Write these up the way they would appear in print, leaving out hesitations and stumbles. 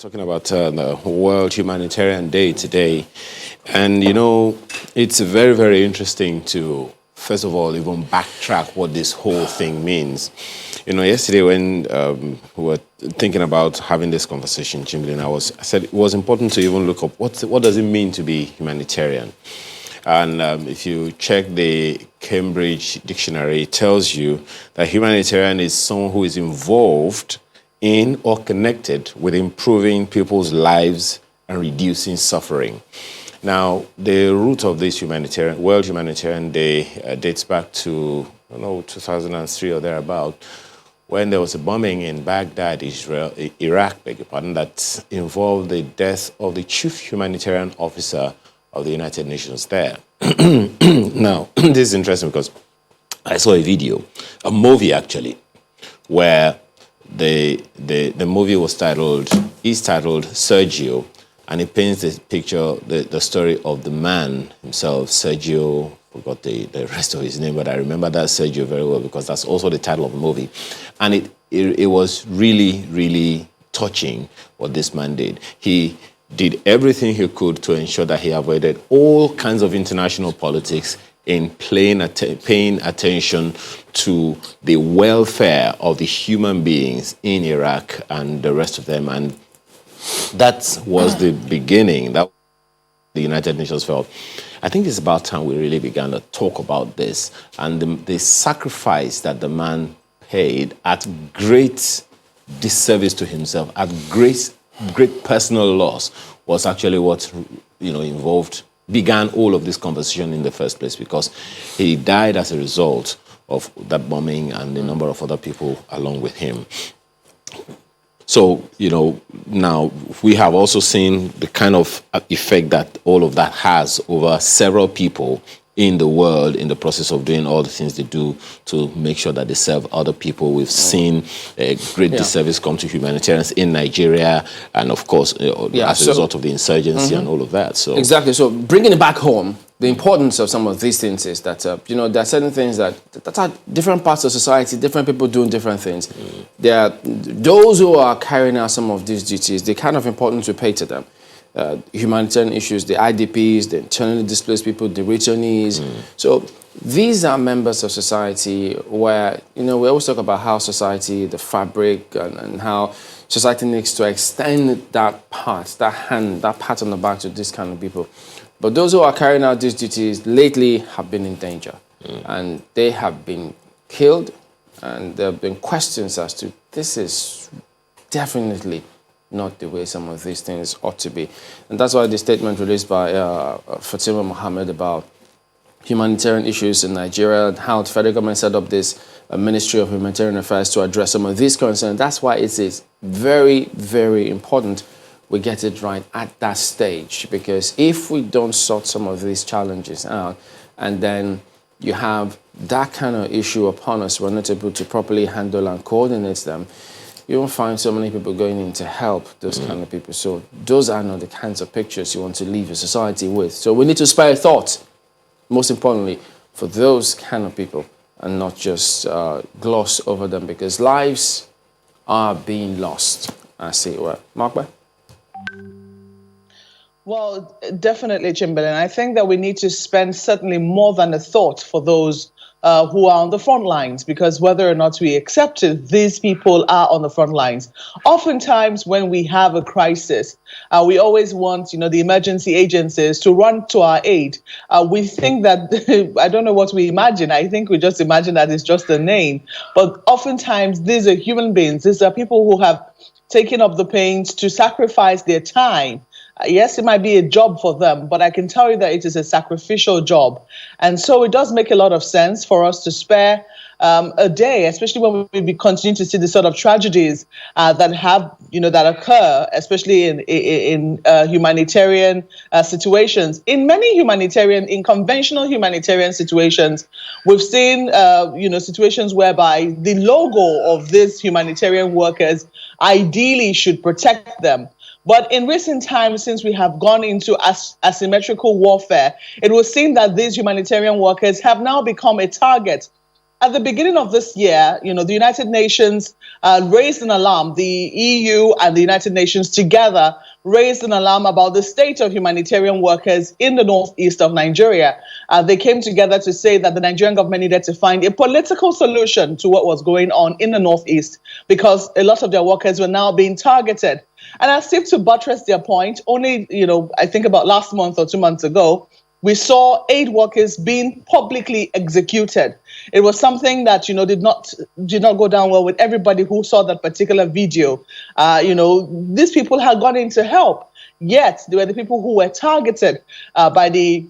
talking about the World Humanitarian Day today. And, it's very, very interesting to, first of all, even backtrack what this whole thing means. Yesterday when we were thinking about having this conversation, Chamberlain, I said it was important to even look up what does it mean to be humanitarian. And if you check the Cambridge Dictionary, it tells you that humanitarian is someone who is involved in or connected with improving people's lives and reducing suffering. Now, the root of this World Humanitarian Day dates back to, 2003 or thereabout, when there was a bombing in Baghdad, Iraq, beg your pardon, that involved the death of the chief humanitarian officer of the United Nations there. Now, this is interesting because I saw a video, a movie actually, where the movie is titled Sergio, and it paints the picture, the story of the man himself, Sergio. Forgot the rest of his name, but I remember that Sergio very well because that's also the title of the movie. And it was really, really touching what this man did. He did everything he could to ensure that he avoided all kinds of international politics in paying attention to the welfare of the human beings in Iraq and the rest of them. And that was the beginning. That the United Nations felt, I think it's about time we really began to talk about this and the sacrifice that the man paid at great disservice to himself, at great personal loss, was actually what began all of this conversation in the first place, because he died as a result of that bombing and a number of other people along with him. So, now we have also seen the kind of effect that all of that has over several people in the world in the process of doing all the things they do to make sure that they serve other people. We've seen a great disservice come to humanitarians in Nigeria, and of course, as a result of the insurgency and all of that. So exactly. So bringing it back home, the importance of some of these things is that, there are certain things that are different parts of society, different people doing different things. There are those who are carrying out some of these duties, the kind of importance we pay to them. Humanitarian issues, the IDPs, the internally displaced people, the returnees. So these are members of society where, we always talk about how society, the fabric, and how society needs to extend that part, that hand, that pat on the back to these kind of people. But those who are carrying out these duties lately have been in danger. And they have been killed, and there have been questions as to this is definitely not the way some of these things ought to be. And that's why the statement released by Fatima Mohammed about humanitarian issues in Nigeria and how the federal government set up this Ministry of Humanitarian Affairs to address some of these concerns. That's why it is very, very important we get it right at that stage, because if we don't sort some of these challenges out and then you have that kind of issue upon us, we're not able to properly handle and coordinate them, you won't find so many people going in to help those kind of people. So those are not the kinds of pictures you want to leave your society with. So we need to spare thought, most importantly, for those kind of people and not just gloss over them, because lives are being lost, as it were. Mark? Well, definitely, Chamberlain. I think that we need to spend certainly more than a thought for those who are on the front lines, because whether or not we accept it, these people are on the front lines. Oftentimes, when we have a crisis, we always want, the emergency agencies to run to our aid. We think that, I don't know what we imagine. I think we just imagine that it's just a name. But oftentimes, these are human beings. These are people who have taken up the pains to sacrifice their time. Yes, it might be a job for them, but I can tell you that it is a sacrificial job. And so it does make a lot of sense for us to spare a day, especially when we continue to see the sort of tragedies that occur, especially in humanitarian situations. In conventional humanitarian situations, we've seen, situations whereby the logo of these humanitarian workers ideally should protect them. But in recent times, since we have gone into asymmetrical warfare, it would seem that these humanitarian workers have now become a target at the beginning of this year, the United Nations raised an alarm. The EU and the United Nations together raised an alarm about the state of humanitarian workers in the northeast of Nigeria. They came together to say that the Nigerian government needed to find a political solution to what was going on in the northeast, because a lot of their workers were now being targeted. And as if to buttress their point, only, I think about last month or 2 months ago, we saw aid workers being publicly executed. It was something that, did not go down well with everybody who saw that particular video. These people had gone in to help, yet they were the people who were targeted by the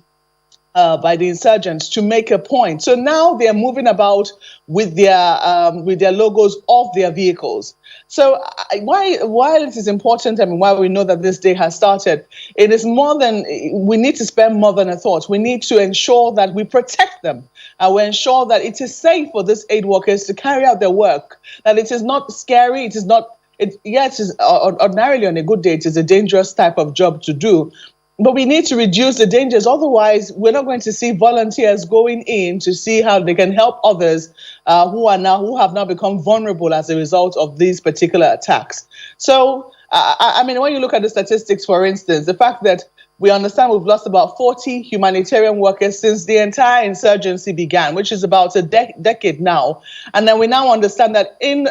insurgents to make a point. So now they are moving about with their logos off their vehicles. So while it is important, why we know that this day has started, it is we need to spend more than a thought. We need to ensure that we protect them. We ensure that it is safe for these aid workers to carry out their work, that it is not scary, it is not, it is ordinarily on a good day, it is a dangerous type of job to do. But we need to reduce the dangers. Otherwise, we're not going to see volunteers going in to see how they can help others who have now become vulnerable as a result of these particular attacks. So, when you look at the statistics, for instance, the fact that we understand we've lost about 40 humanitarian workers since the entire insurgency began, which is about a decade now. And then we now understand that in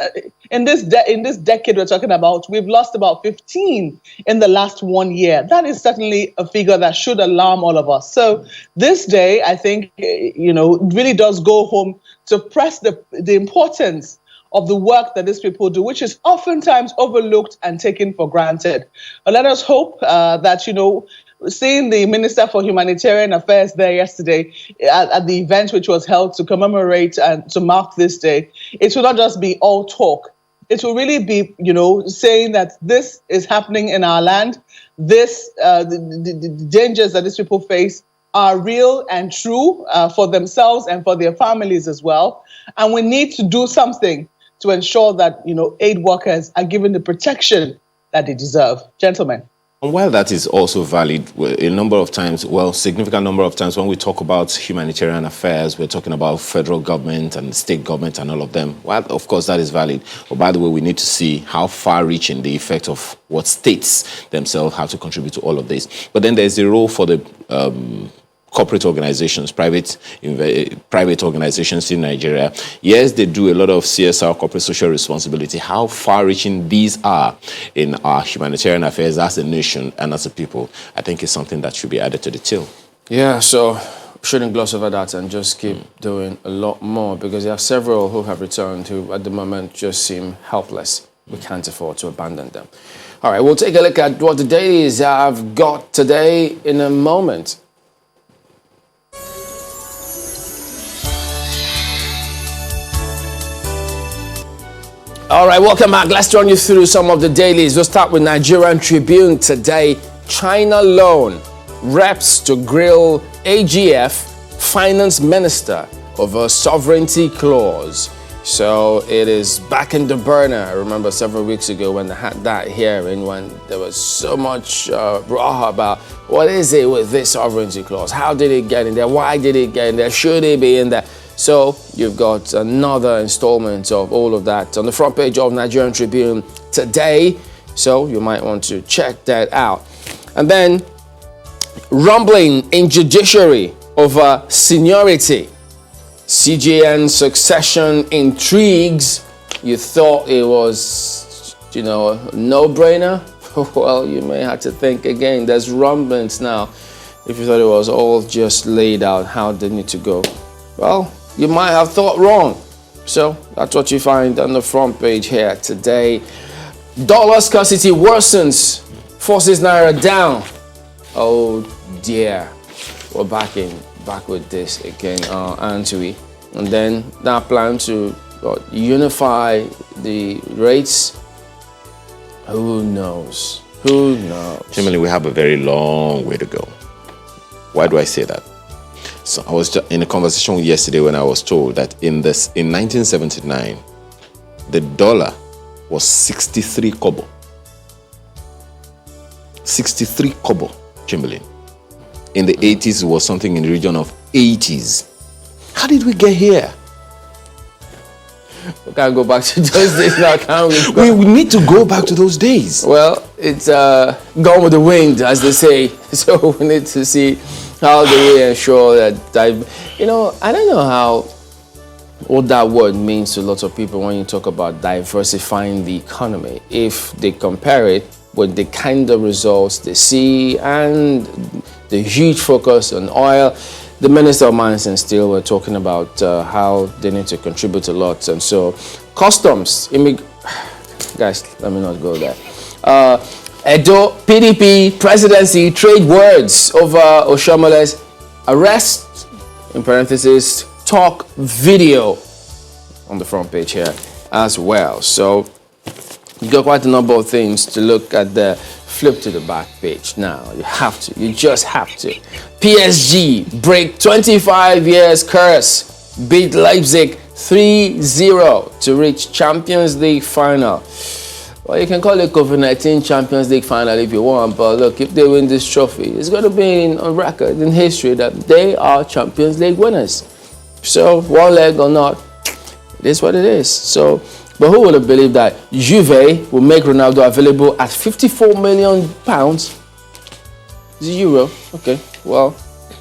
this decade we're talking about, we've lost about 15 in the last 1 year. That is certainly a figure that should alarm all of us. So this day, I think, really does go home to press the importance of the work that these people do, which is oftentimes overlooked and taken for granted. But let us hope that, seeing the Minister for Humanitarian Affairs there yesterday at the event which was held to commemorate and to mark this day, it will not just be all talk. It will really be, saying that this is happening in our land. The dangers that these people face are real and true for themselves and for their families as well. And we need to do something to ensure that, aid workers are given the protection that they deserve. Gentlemen. And while that is also valid, significant number of times when we talk about humanitarian affairs, we're talking about federal government and state government and all of them. Well, of course, that is valid. But by the way, we need to see how far-reaching the effect of what states themselves have to contribute to all of this. But then there's a role for the corporate organizations, private organizations in Nigeria. Yes, they do a lot of CSR, corporate social responsibility. How far-reaching these are in our humanitarian affairs as a nation and as a people, I think is something that should be added to the till. Yeah, so shouldn't gloss over that and just keep doing a lot more, because there are several who have returned who at the moment just seem helpless. We can't afford to abandon them. All right, we'll take a look at what the dailies have got today in a moment. All right, welcome back. Let's run you through some of the dailies. We'll start with Nigerian Tribune today. China loan reps to grill AGF finance minister over sovereignty clause. So it is back in the burner. I remember several weeks ago when they had that hearing, when there was so much brouhaha about what is it with this sovereignty clause? How did it get in there? Why did it get in there? Should it be in there? So you've got another installment of all of that on the front page of Nigerian Tribune today. So you might want to check that out. And then rumbling in judiciary over seniority. CJN succession intrigues. You thought it was, a no-brainer? Well, you may have to think again. There's rumblings now. If you thought it was all just laid out how they need to go, well, you might have thought wrong. So that's what you find on the front page here today. Dollar scarcity worsens, forces Naira down. Oh dear, we're back with this again, aren't we? And then that plan to unify the rates. Who knows? Who knows? Generally, we have a very long way to go. Why do I say that? So I was just in a conversation yesterday when I was told that in 1979, the dollar was 63 kobo. 63 kobo, Chamberlain. In the 80s, it was something in the region of 80s. How did we get here? We can't go back to those days now, can we? We need to go back to those days. Well, it's gone with the wind, as they say. So we need to see how do we ensure that, I don't know how what that word means to lots of people when you talk about diversifying the economy. If they compare it with the kind of results they see and the huge focus on oil, the Minister of Mines and Steel were talking about how they need to contribute a lot. And so customs, guys, let me not go there. Edo, PDP, presidency, trade words over Oshomole's arrest, in parentheses, talk video on the front page here as well. So you got quite a number of things to look at the flip to the back page. Now, you just have to. PSG break 25 years curse, beat Leipzig 3-0 to reach Champions League final. Well, you can call it COVID-19 Champions League final if you want, but look, if they win this trophy, it's going to be on record in history that they are Champions League winners. So, one leg or not, it is what it is. So, but who would have believed that Juve will make Ronaldo available at £54 million? Is it euro? Okay, well,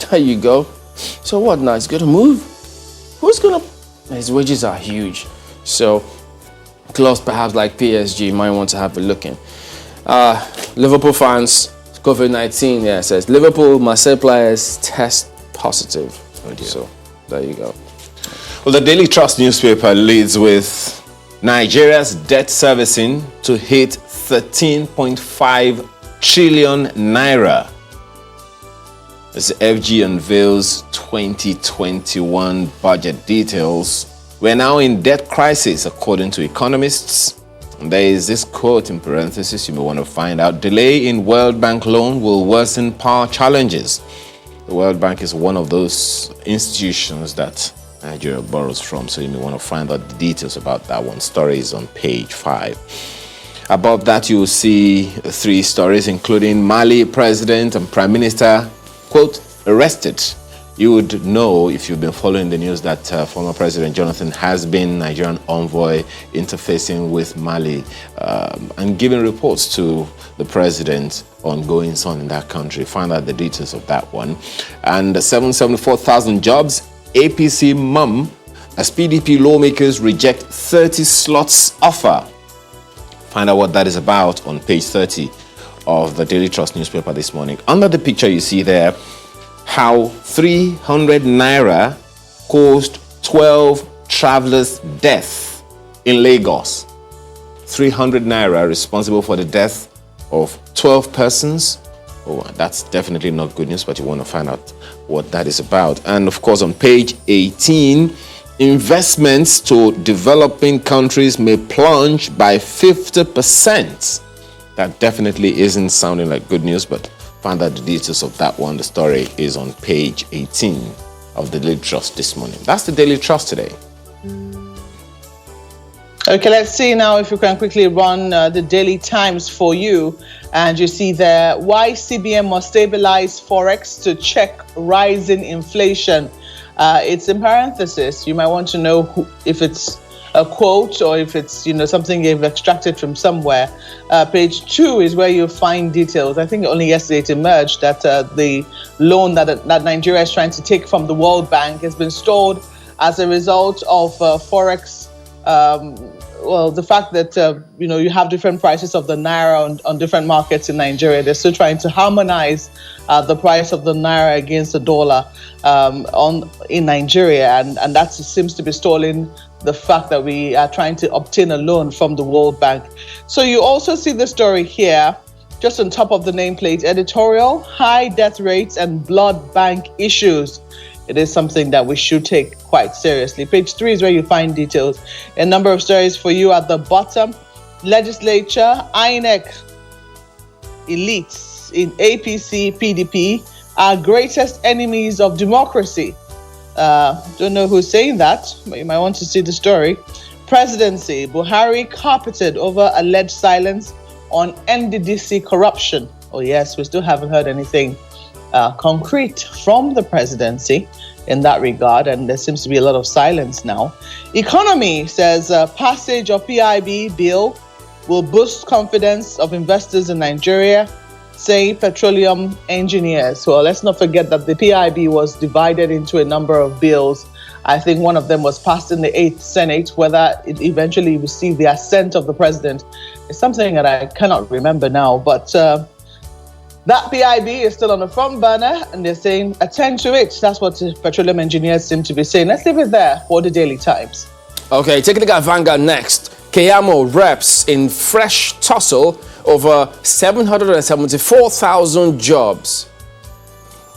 there you go. So what now? He's going to move? Who's going to... His wages are huge. So, clubs perhaps like PSG might want to have a look in. Liverpool fans, COVID-19, yeah, says Liverpool, Marseille players test positive. Oh dear. So, there you go. Well, the Daily Trust newspaper leads with Nigeria's debt servicing to hit 13.5 trillion naira. As FG unveils 2021 budget details, we're now in debt crisis, according to economists. And there is this quote in parentheses you may want to find out. Delay in World Bank loan will worsen power challenges. The World Bank is one of those institutions that Nigeria borrows from, so you may want to find out the details about that one. Story is on page 5. Above that, you will see 3 stories, including Mali president and prime minister, quote, arrested. You would know, if you've been following the news, that former President Jonathan has been Nigerian envoy interfacing with Mali and giving reports to the president on goings on in that country. Find out the details of that one. And 774,000 jobs. APC mum as PDP lawmakers reject 30 slots offer. Find out what that is about on page 30 of the Daily Trust newspaper this morning. Under the picture you see there, how 300 naira caused 12 travelers' death in Lagos. 300 naira responsible for the death of 12 persons. Oh, that's definitely not good news, but you want to find out what that is about. And of course, on page 18, investments to developing countries may plunge by 50%. That definitely isn't sounding like good news, but find out the details of that one. The story is on page 18 of the Daily Trust this morning. That's the Daily Trust today. Okay, let's see now if we can quickly run the Daily Times for you. And you see there, why CBN must stabilize Forex to check rising inflation. It's in parentheses. You might want to know if it's a quote or if it's something you've extracted from somewhere. Page 2 is where you'll find details. I think only yesterday it emerged that the loan that Nigeria is trying to take from the World Bank has been stalled as a result of Forex. The fact that you have different prices of the naira on different markets in Nigeria. They're still trying to harmonize the price of the naira against the dollar in Nigeria, and that seems to be stalling the fact that we are trying to obtain a loan from the World Bank. So you also see the story here, just on top of the nameplate, editorial, high death rates and blood bank issues. It is something that we should take quite seriously. Page 3 is where you find details. A number of stories for you at the bottom. Legislature, INEC, elites in APC, PDP are greatest enemies of democracy. Don't know who's saying that, but you might want to see the story. Presidency, Buhari carpeted over alleged silence on NDDC corruption. Oh yes, we still haven't heard anything concrete from the presidency in that regard, and there seems to be a lot of silence now. Economy says passage of PIB bill will boost confidence of investors in Nigeria, say petroleum engineers. Well, let's not forget that the PIB was divided into a number of bills. I think one of them was passed in the 8th Senate. Whether it eventually received the assent of the president is something that I cannot remember now. But that PIB is still on the front burner, and they're saying attend to it. That's what the petroleum engineers seem to be saying. Let's leave it there for the Daily Times. Okay, take a look at Vanguard next. Keyamo reps in fresh tussle over 774,000 jobs.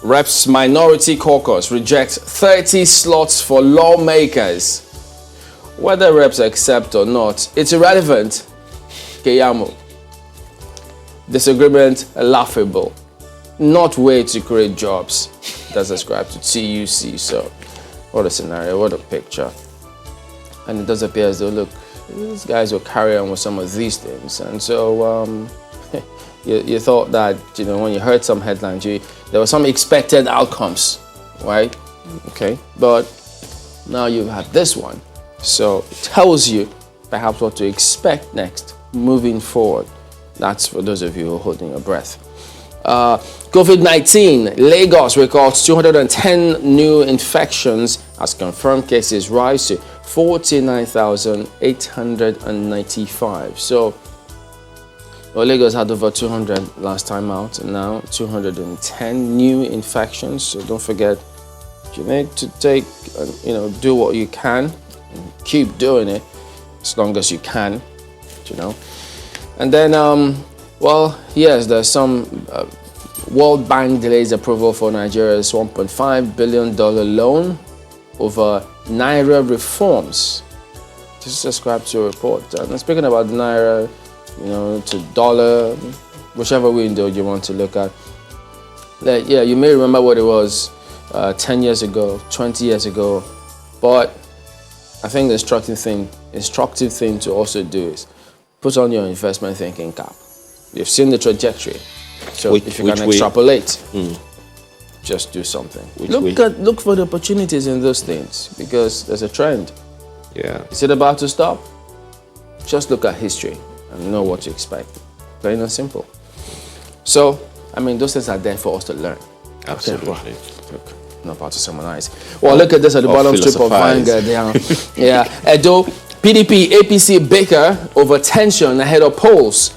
Reps Minority Caucus rejects 30 slots for lawmakers. Whether reps accept or not, it's irrelevant. Keyamo. Disagreement laughable. Not way to create jobs. That's ascribed to TUC. So, what a scenario, what a picture. And it does appear as though, look, these guys will carry on with some of these things. And so, you thought that, when you heard some headlines, there were some expected outcomes, right? Okay, but now you have this one. So it tells you perhaps what to expect next, moving forward. That's for those of you who are holding your breath. COVID-19, Lagos records 210 new infections as confirmed cases rise to 49,895. So, Lagos had over 200 last time out, and now 210 new infections. So don't forget, you need to take, do what you can, and keep doing it as long as you can, And then, yes, there's some World Bank delays approval for Nigeria's $1.5 billion loan over Naira reforms. This is ascribed to a report. And speaking about the Naira, to dollar, whichever window you want to look at. You may remember what it was 10 years ago, 20 years ago, but I think the instructive thing to also do is put on your investment thinking cap. You've seen the trajectory, so if you can extrapolate, just do something. Look for the opportunities in those things, because there's a trend. Yeah. Is it about to stop? Just look at history and know what to expect. Plain and simple. So, those things are there for us to learn. Absolutely. Okay, look, not about to summarize. Well, look at this at the bottom strip of Vanguard. Yeah. Edo, PDP, APC bicker over tension ahead of polls.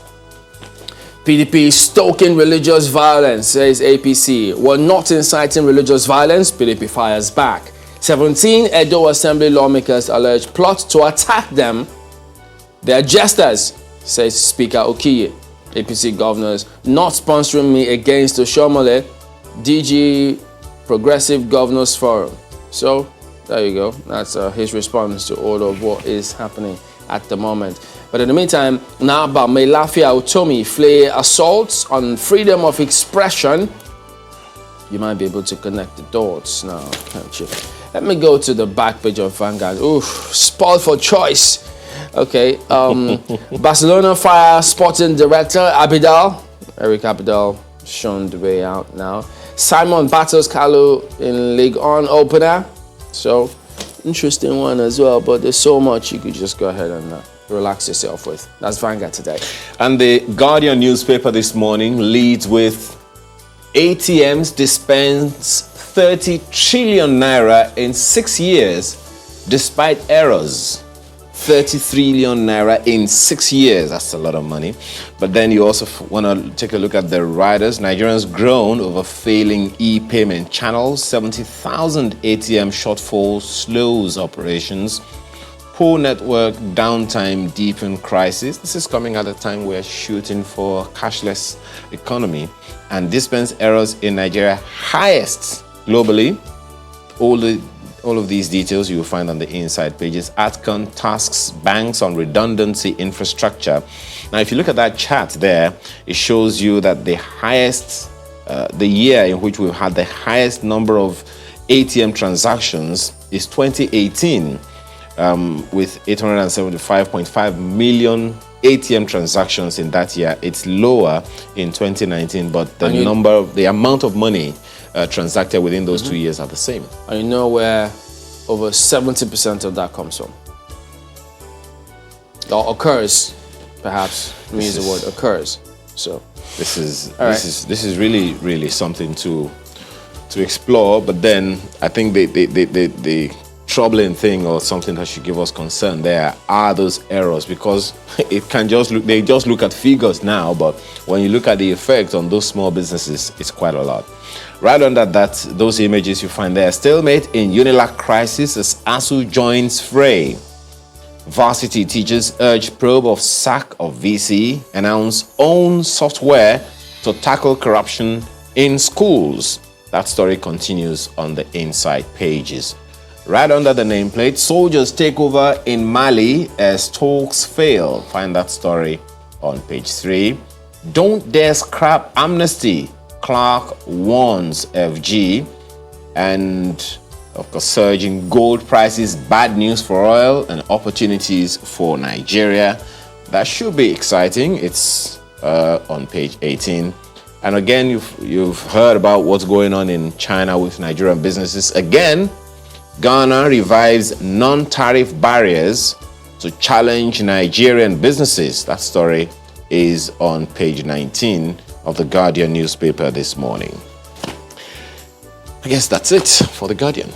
PDP stoking religious violence, says APC. We're not inciting religious violence, PDP fires back. 17 Edo Assembly lawmakers allege plot to attack them. They are jesters, says Speaker Okiye. APC governors not sponsoring me against Oshomole, DG Progressive Governors Forum. So, there you go. That's his response to all of what is happening at the moment. But in the meantime, now about Melafia Utomi, flay assaults on freedom of expression. You might be able to connect the dots now, can't you? Let me go to the back page of Vanguard. Oof, spoiled for choice. Okay, Barcelona fire sporting director Eric Abidal, shown the way out now. Simon battles Kalu in League On opener. So, interesting one as well, but there's so much you could just go ahead and relax yourself with. That's Vanguard today. And the Guardian newspaper this morning leads with ATMs dispense 30 trillion naira in 6 years despite errors. 30 trillion naira in 6 years. That's a lot of money. But then you also want to take a look at the riders. Nigerians groan over failing e-payment channels. 70,000 ATM shortfall slows operations. Poor network downtime deepen crisis. This is coming at a time we're shooting for a cashless economy. And dispense errors in Nigeria highest globally. All of these details you will find on the inside pages. ATCON tasks banks on redundancy infrastructure. Now, if you look at that chart there, it shows you that the highest, the year in which we've had the highest number of ATM transactions is 2018, with 875.5 million ATM transactions in that year. It's lower in 2019, but the amount of money transacted within those 2 years are the same. And you know where over 70% of that comes from? Or occurs, perhaps. Let me use the word occurs. So this is really something to explore. But then I think the troubling thing, or something that should give us concern there, are those errors, because it can they just look at figures now, but when you look at the effect on those small businesses, it's quite a lot. Right under those images you find there: stalemate in UNILAC crisis as ASU joins fray. Varsity teachers urge probe of sack of VC, announce own software to tackle corruption in schools. That story continues on the inside pages. Right under the nameplate: soldiers take over in Mali as talks fail. Find that story on page 3. Don't dare scrap amnesty, Clark warns FG. And of course, surging gold prices, bad news for oil and opportunities for Nigeria. That should be exciting. It's on page 18. And again, you've heard about what's going on in China with Nigerian businesses. Again, Ghana revives non-tariff barriers to challenge Nigerian businesses. That story is on page 19 of the Guardian newspaper this morning. I guess that's it for the Guardian.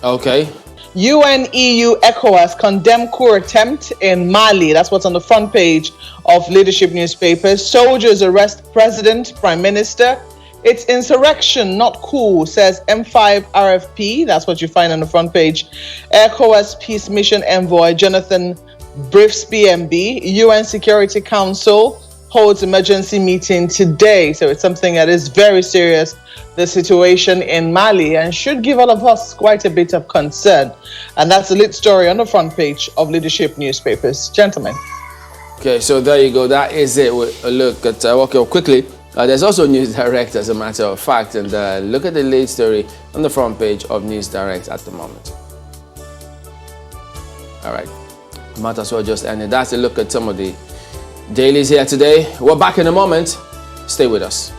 Okay. UN, EU, ECOWAS condemn coup attempt in Mali. That's what's on the front page of leadership newspapers. Soldiers arrest president, prime minister. It's insurrection, not coup, says M5 RFP. That's what you find on the front page. ECOWAS peace mission envoy Jonathan briefs BMB. UN Security Council holds emergency meeting today. So it's something that is very serious, the situation in Mali, and should give all of us quite a bit of concern. And that's the lead story on the front page of leadership newspapers. Gentlemen. Okay, so there you go. That is it. We'll look at, okay, quickly. There's also News Direct, as a matter of fact, and look at the lead story on the front page of News Direct at the moment. All right, might as well just end it. That's a look at some of the dailies here today. We're back in a moment. Stay with us.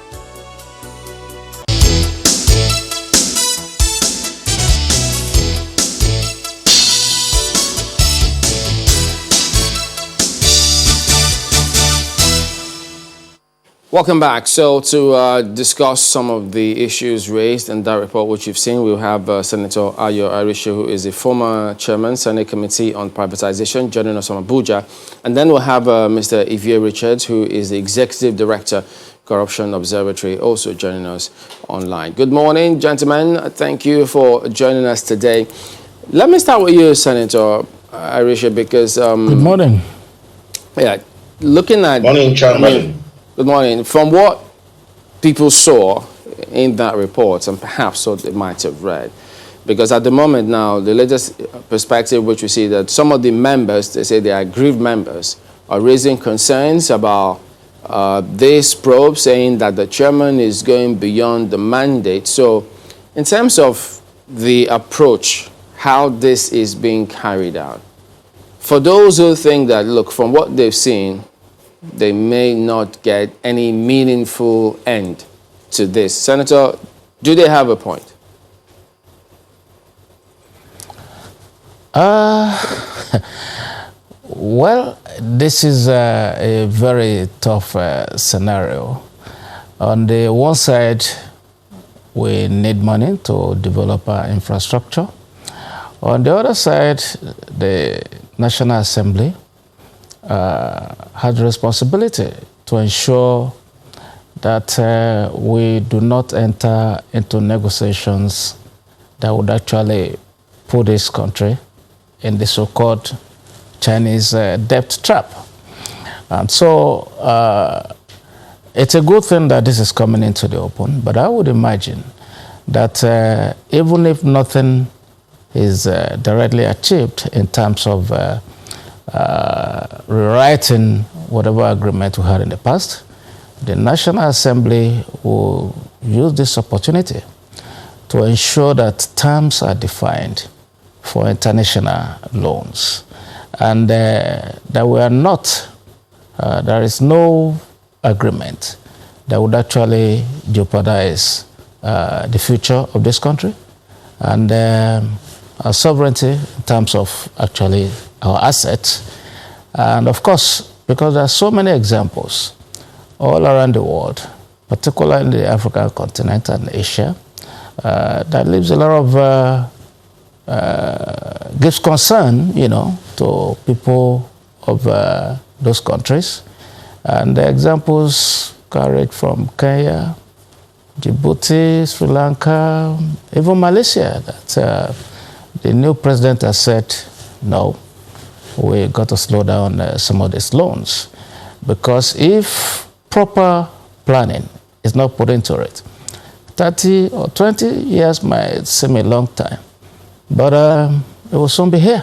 Welcome back. So to discuss some of the issues raised in that report, which you've seen, we'll have Senator Ayo Arishe, who is the former chairman, Senate Committee on Privatization, joining us from Abuja. And then we'll have Mr. Yvier Richards, who is the Executive Director, Corruption Observatory, also joining us online. Good morning, gentlemen. Thank you for joining us today. Let me start with you, Senator Arishe, because... Good morning. Yeah, looking at... Morning, Chairman. Good morning. From what people saw in that report, and perhaps what they might have read, because at the moment now, the latest perspective which we see that some of the members, they say they are aggrieved members, are raising concerns about this probe, saying that the chairman is going beyond the mandate. So in terms of the approach, how this is being carried out, for those who think that, look, from what they've seen, they may not get any meaningful end to this. Senator, do they have a point? Well, this is a very tough scenario. On the one side, we need money to develop our infrastructure. On the other side, the National Assembly has responsibility to ensure that we do not enter into negotiations that would actually put this country in the so-called Chinese debt trap. And so it's a good thing that this is coming into the open, but I would imagine that even if nothing is directly achieved in terms of rewriting whatever agreement we had in the past, the National Assembly will use this opportunity to ensure that terms are defined for international loans, and that we are not, there is no agreement that would actually jeopardize the future of this country and our sovereignty in terms of actually our assets. And of course, because there are so many examples all around the world, particularly in the African continent and Asia, that leaves a lot of gives concern, to people of those countries. And the examples carried from Kenya, Djibouti, Sri Lanka, even Malaysia, that the new president has said, no, we got to slow down some of these loans. Because if proper planning is not put into it, 30 or 20 years might seem a long time, but it will soon be here.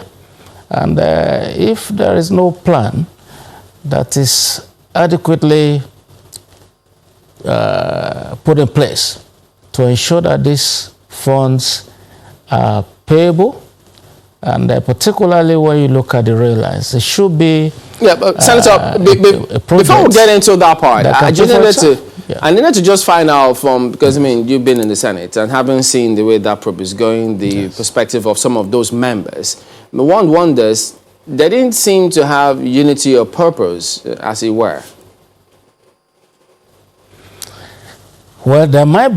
And if there is no plan that is adequately put in place to ensure that these funds are payable, and particularly when you look at the rail lines, it should be. Yeah, but Senator, before we get into that part, I needed to just find out from, because I mean, you've been in the Senate and having seen the way that probe is going, the perspective of some of those members. One wonders, they didn't seem to have unity of purpose, as it were. Well, there might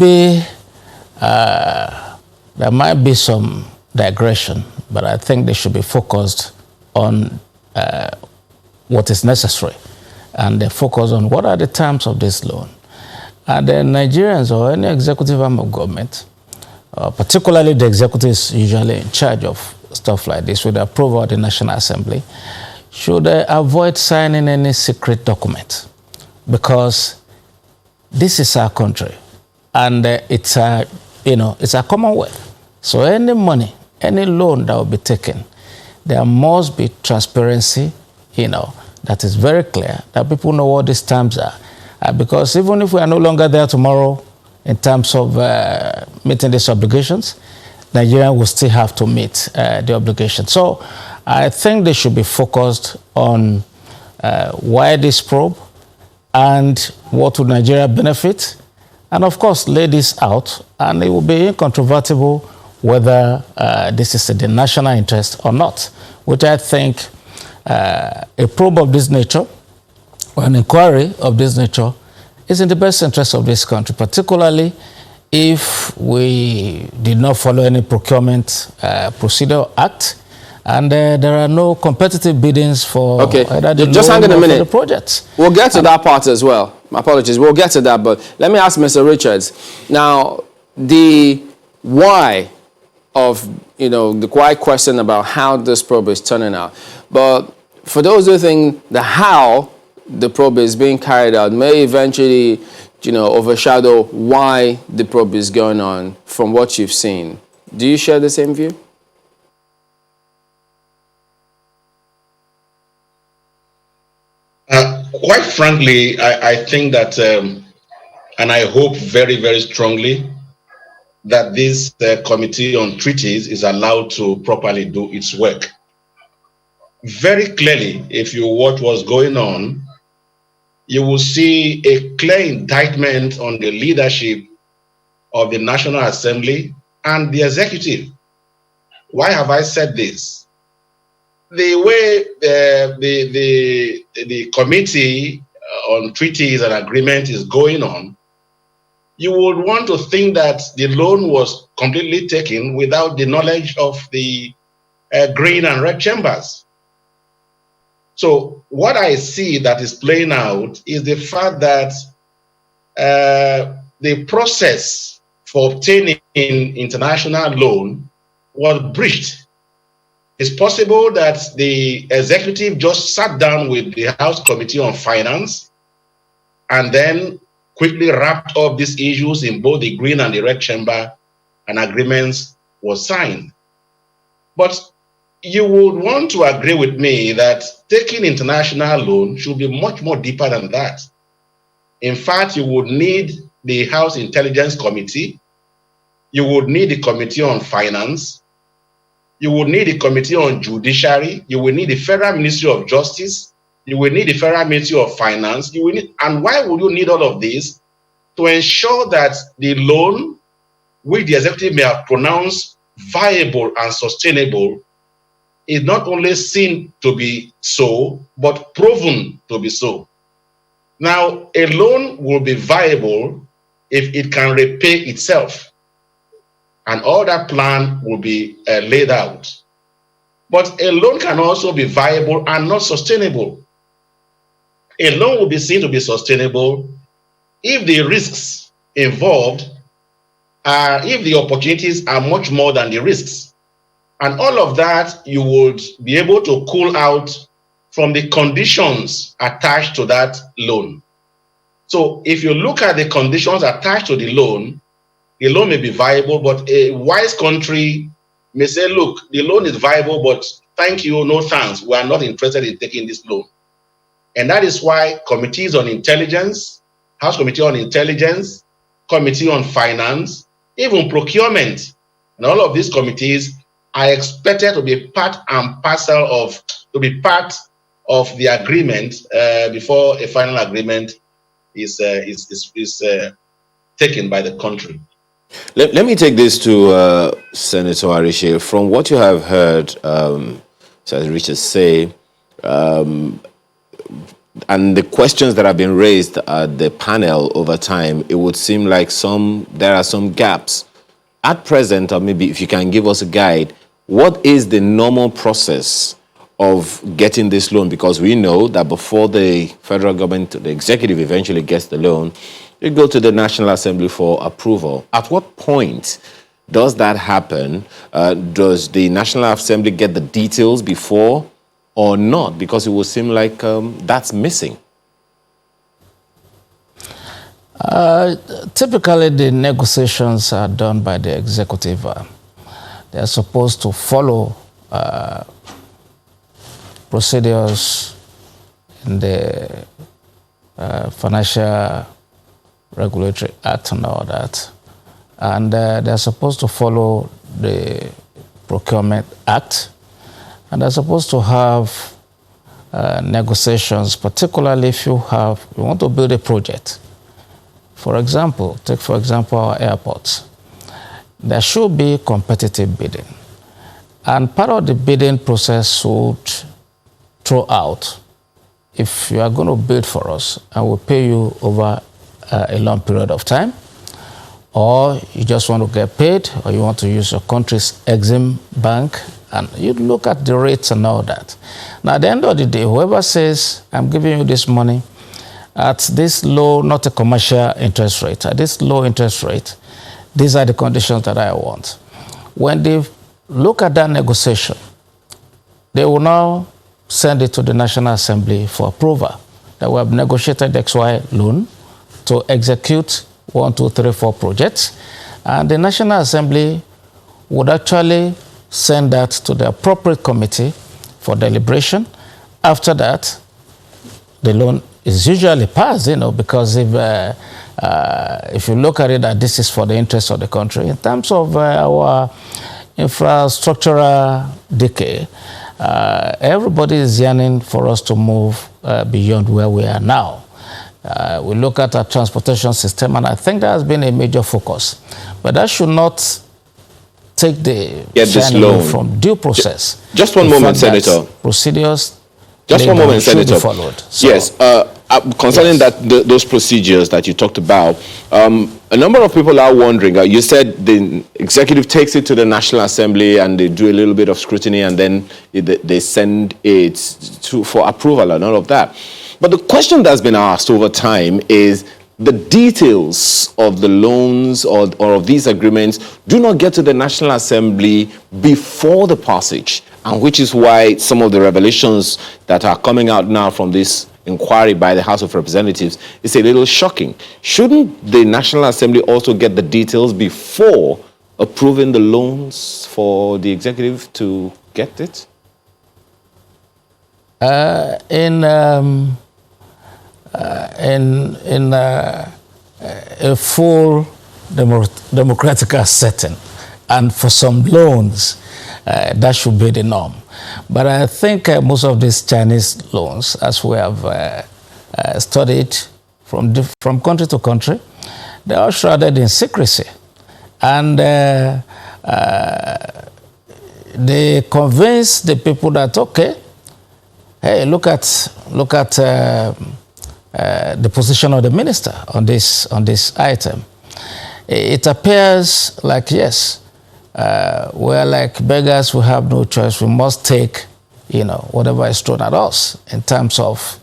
be some digression, but I think they should be focused on what is necessary, and they focus on what are the terms of this loan. And the Nigerians or any executive arm of government, particularly the executives usually in charge of stuff like this with the approval of the National Assembly, should avoid signing any secret document, because this is our country and it's a commonwealth. So any money, any loan that will be taken, there must be transparency, that is very clear, that people know what these terms are. Because even if we are no longer there tomorrow in terms of meeting these obligations, Nigeria will still have to meet the obligation. So I think they should be focused on why this probe and what would Nigeria benefit, and of course lay this out, and it will be incontrovertible whether this is in the national interest or not, which I think a probe of this nature or an inquiry of this nature is in the best interest of this country, particularly if we did not follow any procurement procedure act, and there are no competitive biddings for either the just hang on a minute. The projects. We'll get to that part as well. My apologies. We'll get to that, but let me ask Mr. Richards. Now, the why of, the quiet question about how this probe is turning out. But for those who think the how the probe is being carried out may eventually, overshadow why the probe is going on from what you've seen. Do you share the same view? Quite frankly, I think that, and I hope very, very strongly, that this Committee on Treaties is allowed to properly do its work. Very clearly, if you watch what's going on, you will see a clear indictment on the leadership of the National Assembly and the executive. Why have I said this? The way the Committee on Treaties and Agreement is going on, you would want to think that the loan was completely taken without the knowledge of the green and red chambers. So what I see that is playing out is the fact that the process for obtaining international loan was breached. It's possible that the executive just sat down with the House Committee on Finance and then quickly wrapped up these issues in both the green and the red chamber, and agreements was signed. But you would want to agree with me that taking international loan should be much more deeper than that. In fact, you would need the House Intelligence Committee, you would need the Committee on Finance, you would need the Committee on Judiciary, you would need the Federal Ministry of Justice, you will need the Federal Ministry of Finance, and why would you need all of this? To ensure that the loan which the executive may have pronounced viable and sustainable, is not only seen to be so, but proven to be so. Now, a loan will be viable if it can repay itself, and all that plan will be laid out. But a loan can also be viable and not sustainable. A loan will be seen to be sustainable if the risks involved if the opportunities are much more than the risks. And all of that, you would be able to cool out from the conditions attached to that loan. So if you look at the conditions attached to the loan may be viable, but a wise country may say, look, the loan is viable, but thank you, no thanks. We are not interested in taking this loan. And that is why committees on intelligence, House Committee on Intelligence, Committee on Finance, even procurement, and all of these committees are expected to be part and parcel of, the agreement before a final agreement is taken by the country. Let me take this to Senator Arishe. From what you have heard Senator Richard say, and the questions that have been raised at the panel over time, it would seem like there are some gaps. At present, or maybe if you can give us a guide, what is the normal process of getting this loan? Because we know that before the federal government, the executive eventually gets the loan, you go to the National Assembly for approval. At what point does that happen? Does the National Assembly get the details before or not? Because it would seem like that's missing. Typically, the negotiations are done by the executive. They are supposed to follow procedures in the Financial Regulatory Act and all that. And they're supposed to follow the Procurement Act. And they're supposed to have negotiations, particularly if you want to build a project. For example, take for example our airports. There should be competitive bidding. And part of the bidding process would throw out, if you are going to bid for us, I will pay you over a long period of time, or you just want to get paid, or you want to use your country's Exim Bank, and you look at the rates and all that. Now, at the end of the day, whoever says, I'm giving you this money at this low, not a commercial interest rate, at this low interest rate, these are the conditions that I want. When they look at that negotiation, they will now send it to the National Assembly for approval, that we have negotiated XY loan to execute 1, 2, 3, 4 projects. And the National Assembly would actually send that to the appropriate committee for deliberation. After that, the loan is usually passed, because if you look at it that this is for the interest of the country, in terms of our infrastructural decay, everybody is yearning for us to move beyond where we are now. We look at our transportation system, and I think that has been a major focus. But that should not take the shine away from due process. Just one moment, Senator. Procedures. Just one moment, Senator. Followed. So, yes. Concerning those procedures that you talked about, a number of people are wondering. You said the executive takes it to the National Assembly and they do a little bit of scrutiny, and then they send it for approval and all of that. But the question that's been asked over time is the details of the loans or of these agreements do not get to the National Assembly before the passage, and which is why some of the revelations that are coming out now from this inquiry by the House of Representatives is a little shocking. Shouldn't the National Assembly also get the details before approving the loans for the executive to get it? In a full democratic setting, and for some loans, that should be the norm. But I think most of these Chinese loans, as we have studied from country to country, they are shrouded in secrecy. And they convince the people that, okay, hey, look at the position of the minister on this item. It appears like, yes, we're like beggars, we have no choice. We must take, whatever is thrown at us in terms of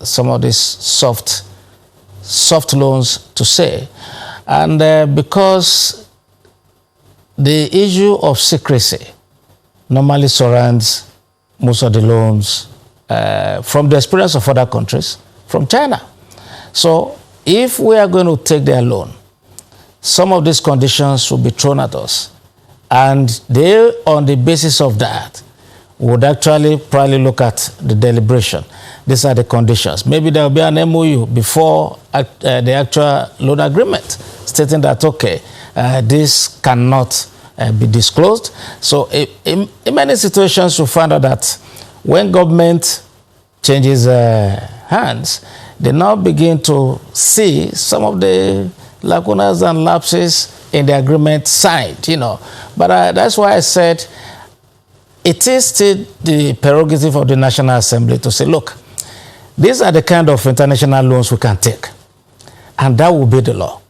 some of these soft loans, to say. And because the issue of secrecy normally surrounds most of the loans from the experience of other countries, from China. So if we are going to take their loan, some of these conditions will be thrown at us. And they, on the basis of that, would actually probably look at the deliberation. These are the conditions. Maybe there will be an MOU before the actual loan agreement, stating that, okay, this cannot be disclosed. So in many situations, you find out that when government changes hands, they now begin to see some of the lacunas and lapses in the agreement signed, But that's why I said it is still the prerogative of the National Assembly to say, look, these are the kind of international loans we can take. And that will be the law.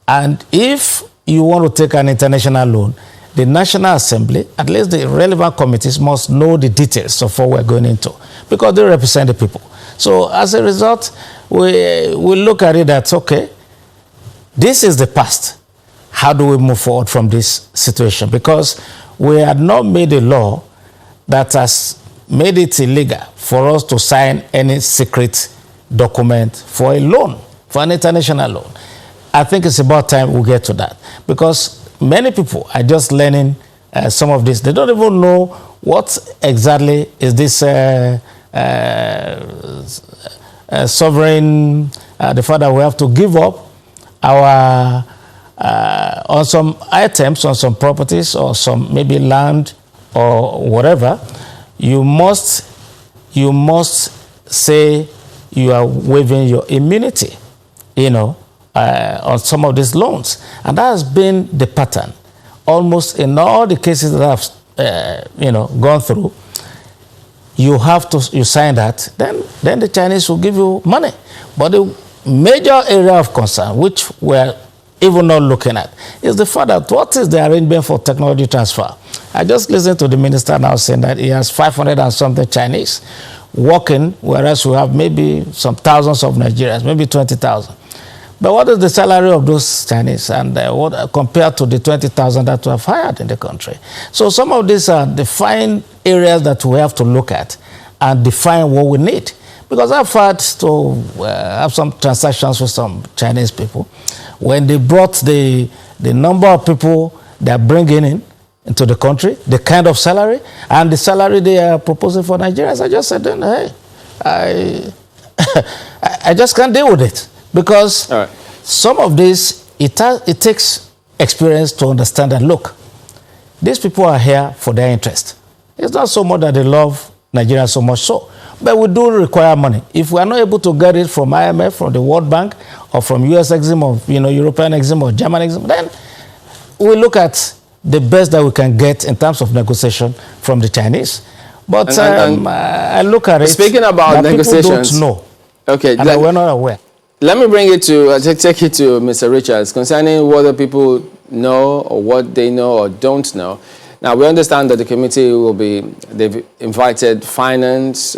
And if you want to take an international loan, the National Assembly, at least the relevant committees, must know the details of what we're going into, because they represent the people. So as a result, we look at it that, okay, this is the past. How do we move forward from this situation? Because we had not made a law that has made it illegal for us to sign any secret document for a loan, for an international loan. I think it's about time we get to that, because many people are just learning some of this. They don't even know what exactly is this sovereign, the fact that we have to give up our on some items, on some properties, or some maybe land or whatever. You must say you are waiving your immunity, on some of these loans. And that has been the pattern almost in all the cases that I've gone through. You sign that, then the Chinese will give you money. But the major area of concern, which we're even not looking at, is the fact that what is the arrangement for technology transfer? I just listened to the minister now saying that he has 500 and something Chinese working, whereas we have maybe some thousands of Nigerians, maybe 20,000. But what is the salary of those Chinese, and what compared to the 20,000 that we have hired in the country? So some of these are defined areas that we have to look at and define what we need. Because I've had to have some transactions with some Chinese people. When they brought the number of people they're bringing into the country, the kind of salary, and the salary they are proposing for Nigerians, I just said, hey, I just can't deal with it. Because some of this, it takes experience to understand that, look, these people are here for their interest. It's not so much that they love Nigeria so much so, but we do require money. If we are not able to get it from IMF, from the World Bank, or from US Exim, or European Exim, or German Exim, then we look at the best that we can get in terms of negotiation from the Chinese. But I look at it. Speaking about negotiations, people don't know. Okay, and we're not aware. Let me bring it to take it to Mr. Richards concerning whether people know or what they know or don't know. Now, we understand that the committee they've invited finance,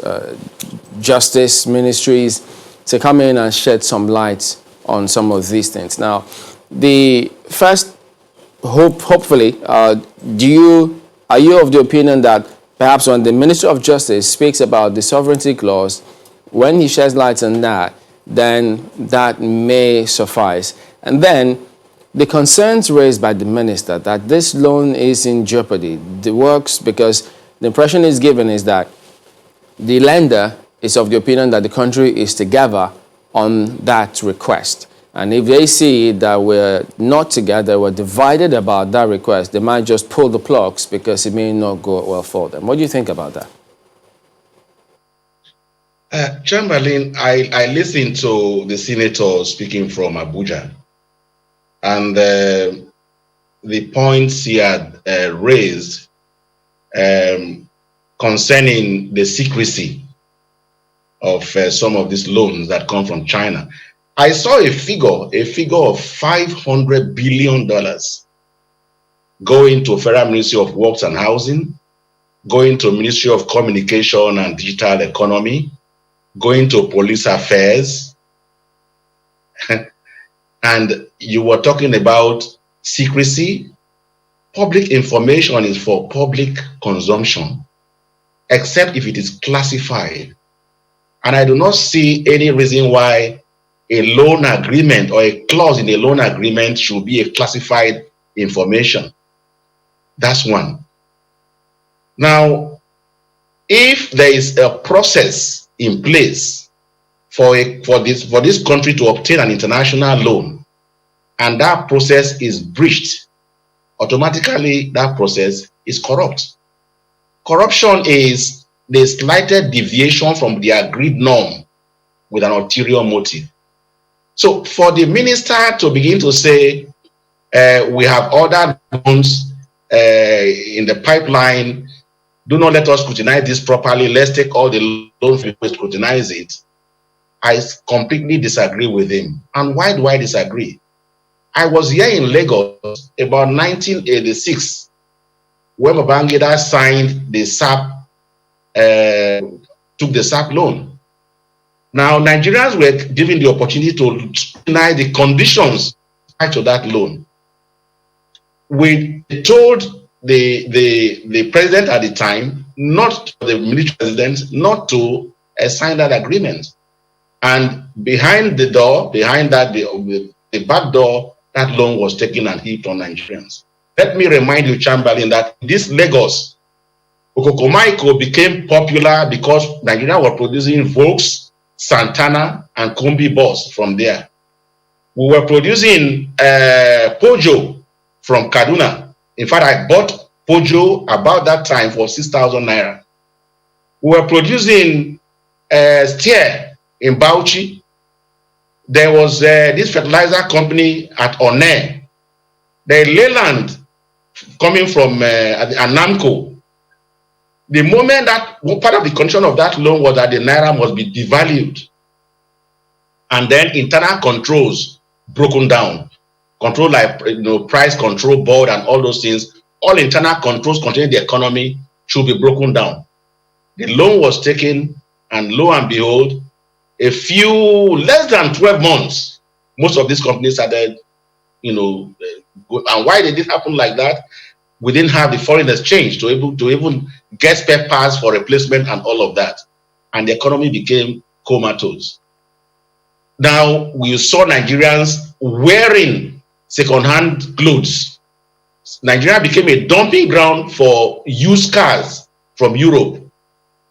justice ministries to come in and shed some light on some of these things. Now, the first, hopefully, are you of the opinion that perhaps when the Minister of Justice speaks about the sovereignty clause, when he sheds light on that, then that may suffice? And then the concerns raised by the minister that this loan is in jeopardy, the works, because the impression is given is that the lender is of the opinion that the country is together on that request. And if they see that we're not together, we're divided about that request, they might just pull the plugs because it may not go well for them. What do you think about that? Chamberlain, I listened to the senator speaking from Abuja. and the points he had raised concerning the secrecy of some of these loans that come from China. I saw a figure of $500 billion going to Federal Ministry of Works and Housing, going to Ministry of Communication and Digital Economy, going to Police Affairs. And you were talking about secrecy. Public information is for public consumption, except if it is classified. And I do not see any reason why a loan agreement or a clause in a loan agreement should be a classified information. That's one. Now, if there is a process in place for this country to obtain an international loan, and that process is breached, automatically that process is corrupt. Corruption is the slightest deviation from the agreed norm with an ulterior motive. So for the minister to begin to say, we have other loans in the pipeline, do not let us scrutinize this properly, let's take all the loans and scrutinize it, I completely disagree with him. And why do I disagree? I was here in Lagos about 1986 when Vanguard signed the SAP, took the SAP loan. Now, Nigerians were given the opportunity to scrutinize the conditions attached to that loan. We told the president at the time, not the military president, not to sign that agreement. And behind the door, behind that, the back door, that loan was taken and heaped on Nigerians. Let me remind you, Chamberlain, that this Lagos, Okokomaiko became popular because Nigeria was producing Volks, Santana, and Kombi bus from there. We were producing Pojo from Kaduna. In fact, I bought Pojo about that time for 6,000 naira. We were producing steer in Bauchi. There was this fertilizer company at One. The Leyland coming from Anamco. The moment that part of the condition of that loan was that the naira must be devalued, and then internal controls broken down, control like price control board and all those things, all internal controls concerning the economy should be broken down. The loan was taken, and lo and behold, less than 12 months, most of these companies started, and why did it happen like that? We didn't have the foreign exchange to even get spare parts for replacement and all of that. And the economy became comatose. Now we saw Nigerians wearing second-hand clothes. Nigeria became a dumping ground for used cars from Europe.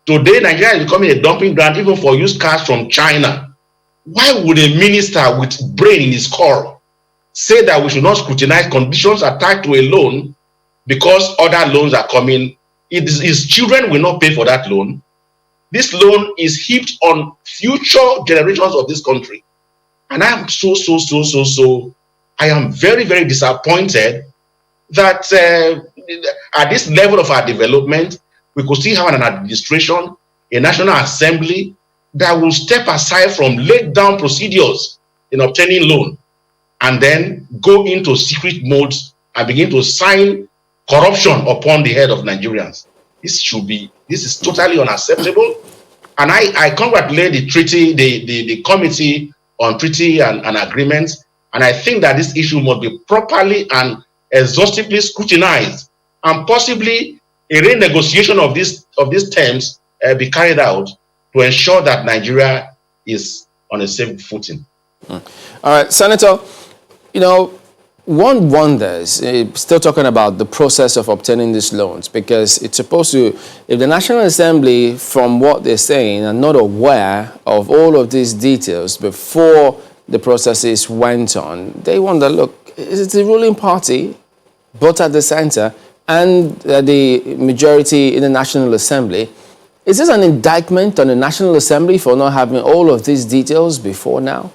Today, Nigeria is becoming a dumping ground even for used cars from China. Why would a minister with brain in his core say that we should not scrutinize conditions attached to a loan because other loans are coming? His children will not pay for that loan. This loan is heaped on future generations of this country. And I am I am very, very disappointed that at this level of our development, we could still have an administration, a National Assembly that will step aside from laid down procedures in obtaining loan and then go into secret modes and begin to sign corruption upon the head of Nigerians. This is totally unacceptable. And I congratulate the treaty, the committee on treaty and agreements. And I think that this issue must be properly and exhaustively scrutinized, and possibly a renegotiation of these terms be carried out to ensure that Nigeria is on a safe footing. All right, Senator, one wonders, still talking about the process of obtaining these loans, because it's supposed to, if the National Assembly, from what they're saying, are not aware of all of these details before the processes went on, they wonder, look, is it the ruling party, both at the center and the majority in the National Assembly? Is this an indictment on the National Assembly for not having all of these details before now,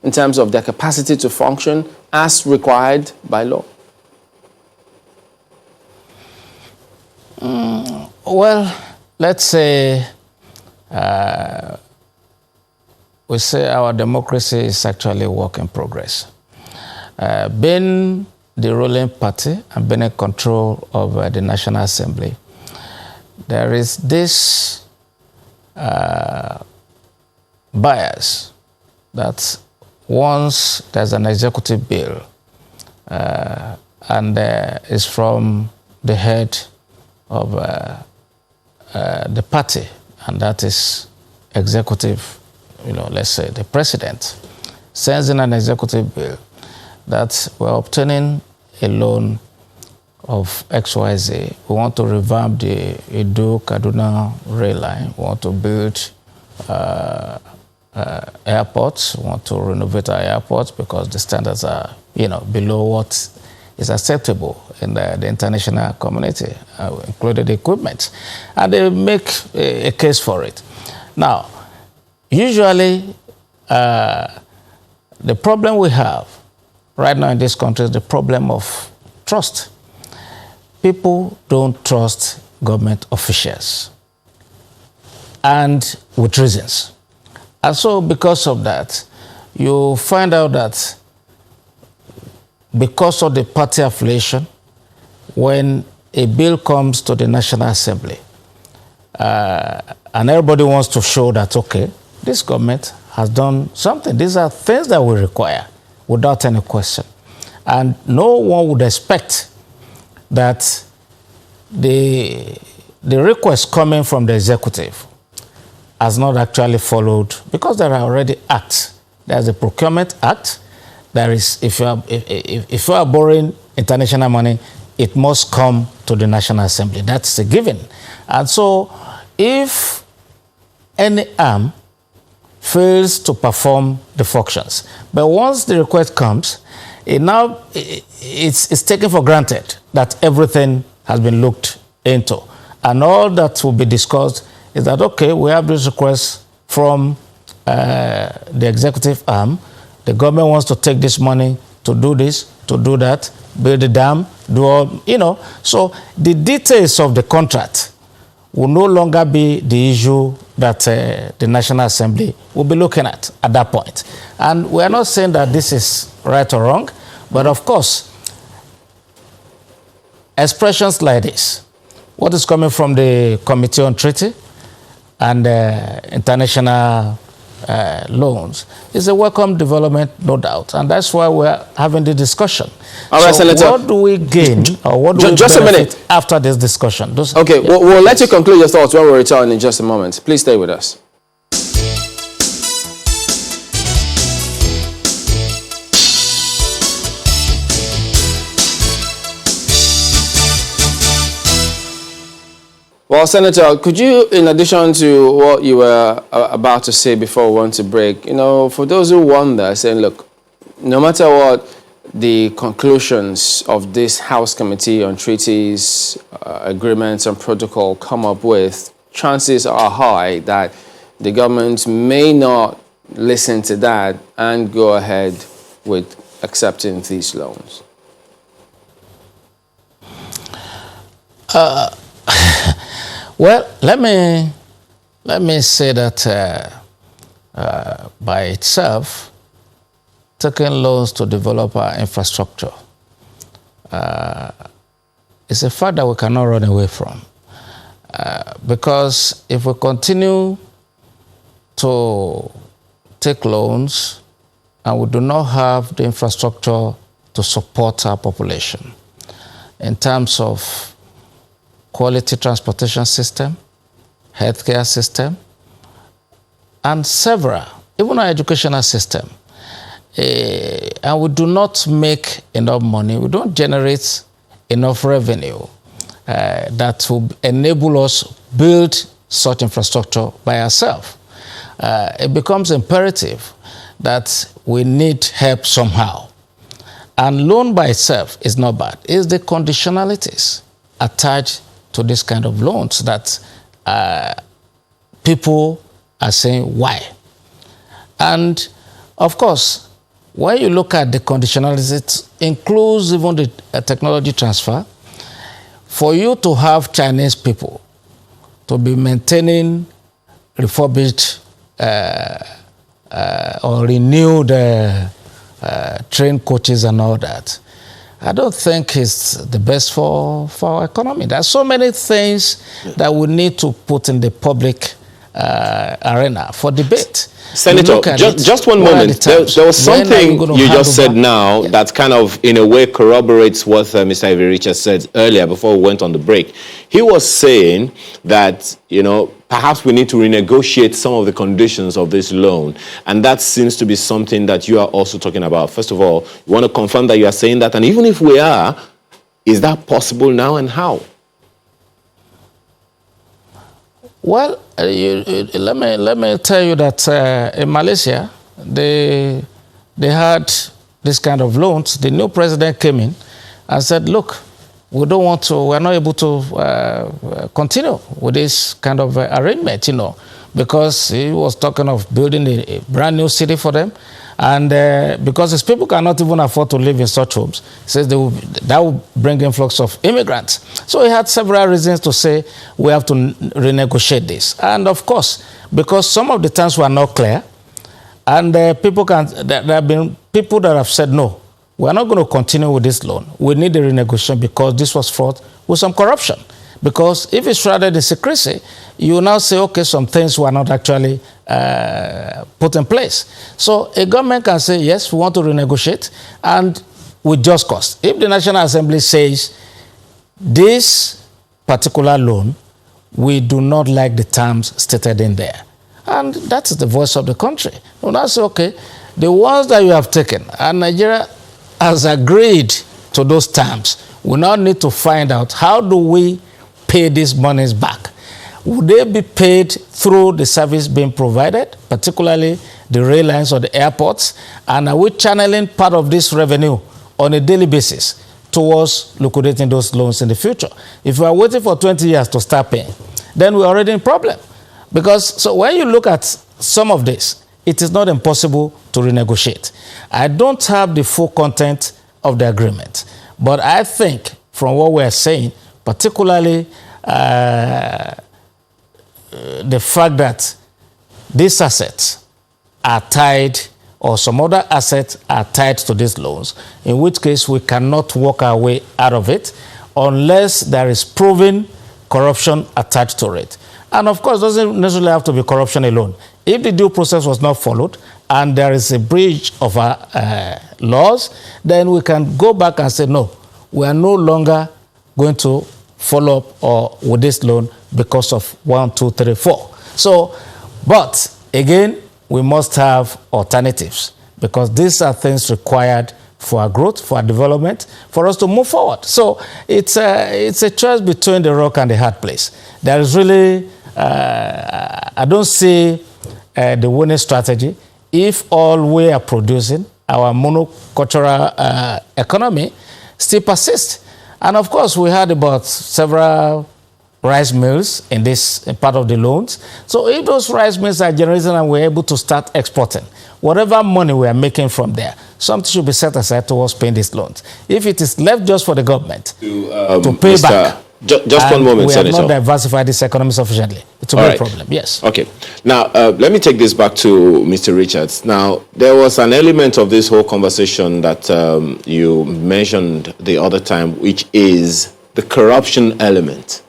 in terms of their capacity to function as required by law? Well, let's say we say our democracy is actually a work in progress. Being the ruling party and being in control of the National Assembly, there is this bias that once there's an executive bill and is from the head of the party, and that is executive, let's say the president, sends in an executive bill that we're obtaining a loan of XYZ. We want to revamp the Edo-Kaduna rail line. We want to build airports. We want to renovate our airports because the standards are, below what is acceptable in the international community, including the equipment. And they make a case for it. Now, usually, the problem we have right now in this country is the problem of trust. People don't trust government officials, and with reasons. And so because of that, you find out that because of the party affiliation, when a bill comes to the National Assembly, and everybody wants to show that, okay, this government has done something. These are things that we require without any question. And no one would expect that the request coming from the executive has not actually followed, because there are already acts. There's a Procurement Act. There is, if you are borrowing international money, it must come to the National Assembly. That's a given. And so if any arm fails to perform the functions, but once the request comes, it's taken for granted that everything has been looked into. And all that will be discussed is that, okay, we have this request from the executive arm. The government wants to take this money to do this, to do that, build the dam, do all, So the details of the contract will no longer be the issue that the National Assembly will be looking at that point. And we are not saying that this is right or wrong, but of course, expressions like this, what is coming from the Committee on Treaty and international loans, is a welcome development, no doubt. And that's why we're having the discussion. All right, so Senator. What do we gain or what do we just benefit a minute after this discussion? Okay, we'll let you conclude your thoughts when we return in just a moment. Please stay with us. Well, Senator, could you, in addition to what you were about to say before we went to break, for those who wonder, saying, look, no matter what the conclusions of this House Committee on Treaties, Agreements and Protocol come up with, chances are high that the government may not listen to that and go ahead with accepting these loans. Well, let me say that by itself, taking loans to develop our infrastructure is a fact that we cannot run away from. Because if we continue to take loans and we do not have the infrastructure to support our population in terms of quality transportation system, healthcare system, and several, even our educational system, and we do not make enough money, we don't generate enough revenue that will enable us build such infrastructure by ourselves. It becomes imperative that we need help somehow. And loan by itself is not bad. It's the conditionalities attached to this kind of loans that people are saying, why? And of course, when you look at the conditionalities, it includes even the technology transfer. For you to have Chinese people to be maintaining refurbished or renewed train coaches and all that, I don't think it's the best for our economy. There are so many things that we need to put in the public arena for debate. Senator, just one moment. There was something you just said now that kind of, in a way, corroborates what Mr. Ivy-Richards said earlier before we went on the break. He was saying that, perhaps we need to renegotiate some of the conditions of this loan. And that seems to be something that you are also talking about. First of all, you want to confirm that you are saying that? And even if we are, is that possible now, and how? Well, let me tell you that in Malaysia, they had this kind of loans. The new president came in and said, look, we're not able to continue with this kind of arrangement, because he was talking of building a brand new city for them. And because his people cannot even afford to live in such homes, he says that will bring influx of immigrants. So he had several reasons to say we have to renegotiate this. And of course, because some of the terms were not clear, and there have been people that have said, no, we're not going to continue with this loan. We need a renegotiation because this was fraught with some corruption. Because if it's shrouded in secrecy, you now say, okay, some things were not actually put in place. So a government can say, yes, we want to renegotiate, and with just cause. If the National Assembly says, this particular loan, we do not like the terms stated in there, and that is the voice of the country. We'll now say, okay, the ones that you have taken, and Nigeria has agreed to those terms, we now need to find out, how do we pay these monies back? Would they be paid through the service being provided, particularly the rail lines or the airports? And are we channeling part of this revenue on a daily basis towards liquidating those loans in the future? If we are waiting for 20 years to start paying, then we're already in problem. Because so when you look at some of this, it is not impossible to renegotiate. I don't have the full content of the agreement, but I think from what we're saying, particularly the fact that these assets are tied, or some other assets are tied to these loans, in which case we cannot walk our way out of it unless there is proven corruption attached to it. And of course, it doesn't necessarily have to be corruption alone. If the due process was not followed and there is a breach of our laws, then we can go back and say, no, we are no longer going to follow up or with this loan because of 1, 2, 3, 4. So, but again, we must have alternatives, because these are things required for our growth, for our development, for us to move forward. So it's a choice between the rock and the hard place. There is really, I don't see the winning strategy if all we are producing, our monocultural economy, still persists. And of course, we heard about several rice mills in this part of the loans. So if those rice mills are generating and we're able to start exporting, whatever money we are making from there, something should be set aside towards paying these loans. If it is left just for the government to pay back, just one moment, we have Senator. not diversified this economy sufficiently. It's a big problem, yes. Okay. Now, let me take this back to Mr. Richards. Now, there was an element of this whole conversation that you mentioned the other time, which is the corruption element.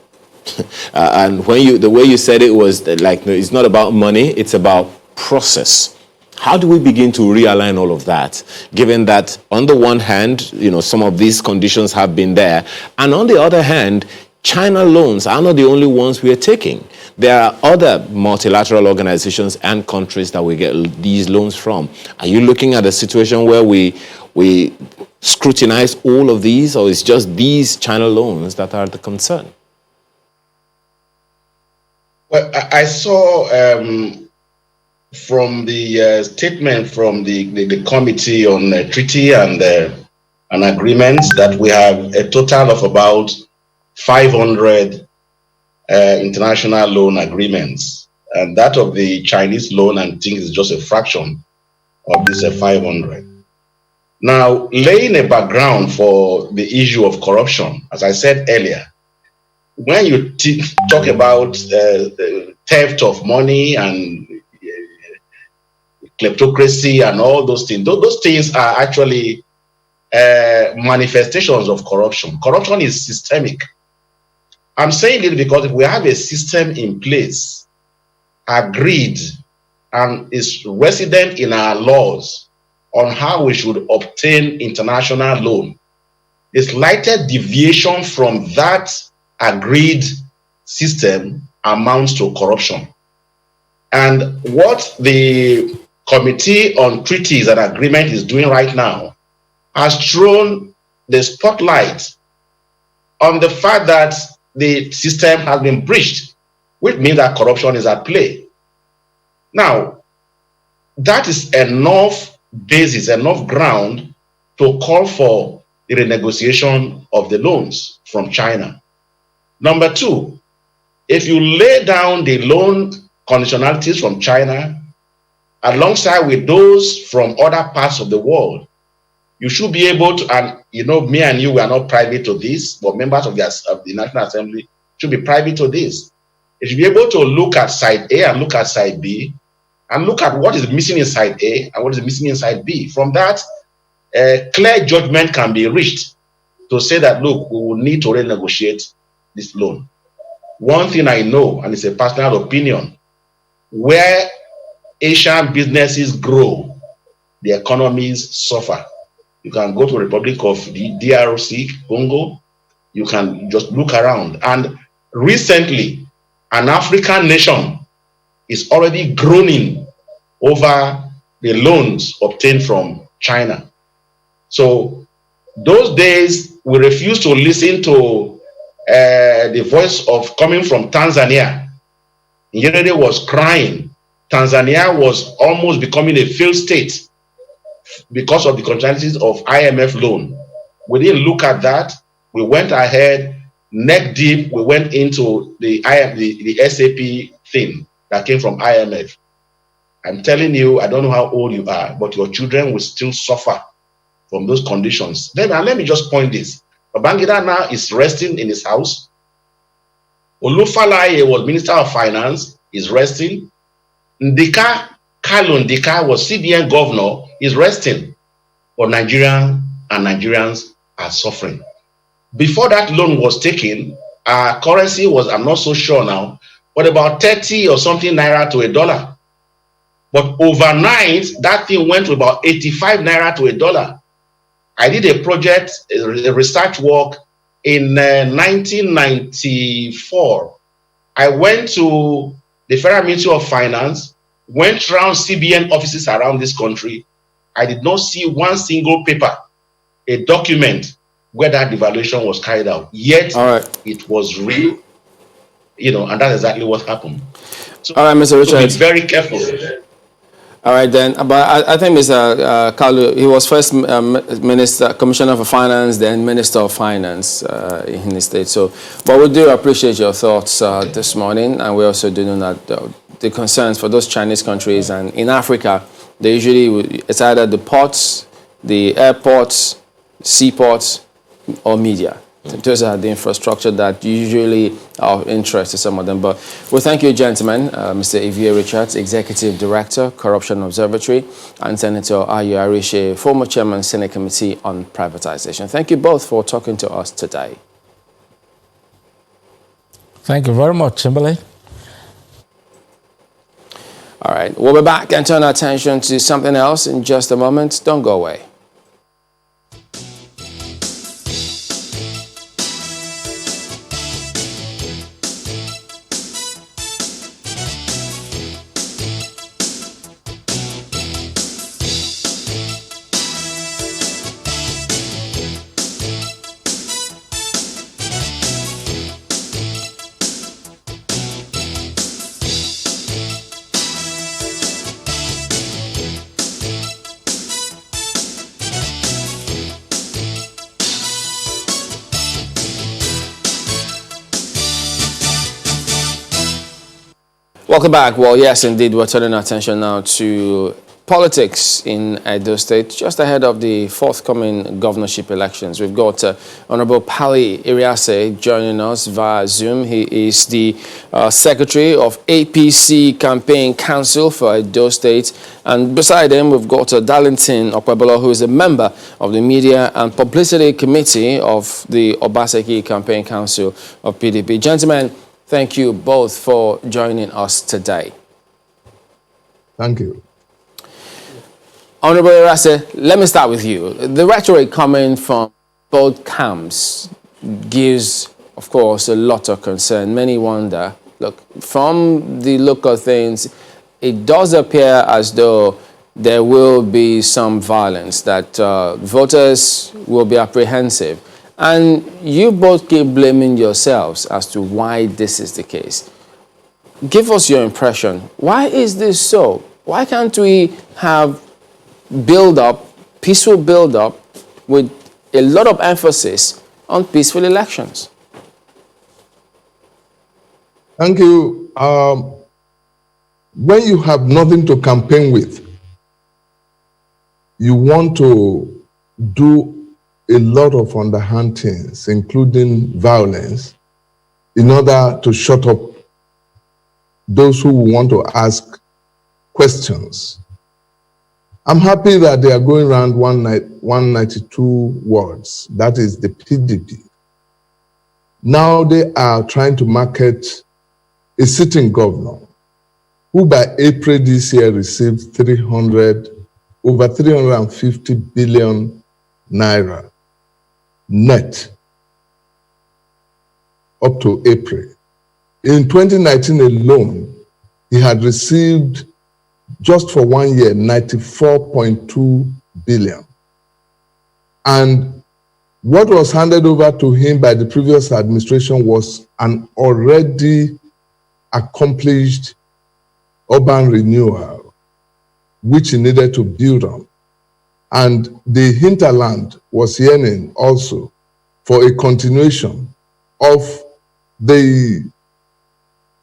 And when the way you said it was like, it's not about money, it's about process. How do we begin to realign all of that, given that on the one hand, some of these conditions have been there, and on the other hand, China loans are not the only ones we are taking. There are other multilateral organizations and countries that we get these loans from. Are you looking at a situation where we scrutinize all of these, or is just these China loans that are the concern? Well, I saw from the statement from the Committee on Treaty and Agreements that we have a total of about 500 international loan agreements, and that of the Chinese loan, I think, is just a fraction of this 500. Now, laying a background for the issue of corruption, as I said earlier, when you talk about theft of money and kleptocracy and all those things are actually manifestations of corruption. Corruption is systemic. I'm saying it because if we have a system in place, agreed, and is resident in our laws on how we should obtain international loan, a slighted deviation from that agreed system amounts to corruption. And what the Committee on Treaties and Agreement is doing right now has thrown the spotlight on the fact that the system has been breached, which means that corruption is at play. Now, that is enough basis, enough ground to call for the renegotiation of the loans from China. Number two, if you lay down the loan conditionalities from China alongside with those from other parts of the world, you should be able to, and me and you, we are not private to this, but members of the National Assembly should be private to this. You should be able to look at side A and look at side B and look at what is missing in side A and what is missing in side B. From that, clear judgment can be reached to say that, look, we will need to renegotiate this loan. One thing I know, and it's a personal opinion, where Asian businesses grow, the economies suffer. You can go to the Republic of the DRC, Congo, you can just look around. And recently, an African nation is already groaning over the loans obtained from China. So those days, we refused to listen to the voice of coming from Tanzania. Nyerere was crying. Tanzania was almost becoming a failed state because of the conditionalities of IMF loan. We didn't look at that. We went ahead, neck deep, we went into the SAP thing that came from IMF. I'm telling you, I don't know how old you are, but your children will still suffer from those conditions. Then let me just point this. Babangida now is resting in his house. Olufalaye was Minister of Finance, is resting. Ndika was CBN governor, is resting. But Nigerians are suffering. Before that loan was taken, our currency was, I'm not so sure now, but about 30 or something naira to $1. But overnight, that thing went to about 85 naira to $1. I did a project, a research work in 1994. I went to the Federal Ministry of Finance, went around CBN offices around this country. I did not see one single paper, a document where that devaluation was carried out. Yet it was real, and that's exactly what happened. So, all right, Mr. Richard. So be very careful. All right, then. But I think Mr. Kalu, he was first Commissioner for Finance, then Minister of Finance in the state. So, but we do appreciate your thoughts this morning, and we also do know that the concerns for those Chinese countries and in Africa, they usually, it's either the ports, the airports, seaports, or media. Those are the infrastructure that usually are of interest to some of them. But we thank you, gentlemen, Mr. Xavier Richards, Executive Director, Corruption Observatory, and Senator Ayo Arishe, former Chairman, Senate Committee on Privatization. Thank you both for talking to us today. Thank you very much, Chamberlain. All right, we'll be back and turn our attention to something else in just a moment. Don't go away. Welcome back. Well, yes, indeed, we're turning our attention now to politics in Edo State, just ahead of the forthcoming governorship elections. We've got Honorable Pali Iriase joining us via Zoom. He is the Secretary of APC Campaign Council for Edo State. And beside him, we've got Darlington Okwebolo, who is a member of the Media and Publicity Committee of the Obaseki Campaign Council of PDP. Gentlemen, thank you both for joining us today. Thank you. Honorable Iriase, let me start with you. The rhetoric coming from both camps gives, of course, a lot of concern. Many wonder, look, from the look of things, it does appear as though there will be some violence, that voters will be apprehensive. And you both keep blaming yourselves as to why this is the case. Give us your impression. Why is this so? Why can't we have peaceful build-up with a lot of emphasis on peaceful elections? Thank you. When you have nothing to campaign with, you want to do a lot of underhand things, including violence, in order to shut up those who want to ask questions. I'm happy that they are going around 192 wards. That is the PDP. Now they are trying to market a sitting governor who by April this year received over 350 billion naira net up to April. In 2019 alone, he had received just for 1 year, 94.2 billion. And what was handed over to him by the previous administration was an already accomplished urban renewal, which he needed to build on. And the hinterland was yearning also for a continuation of the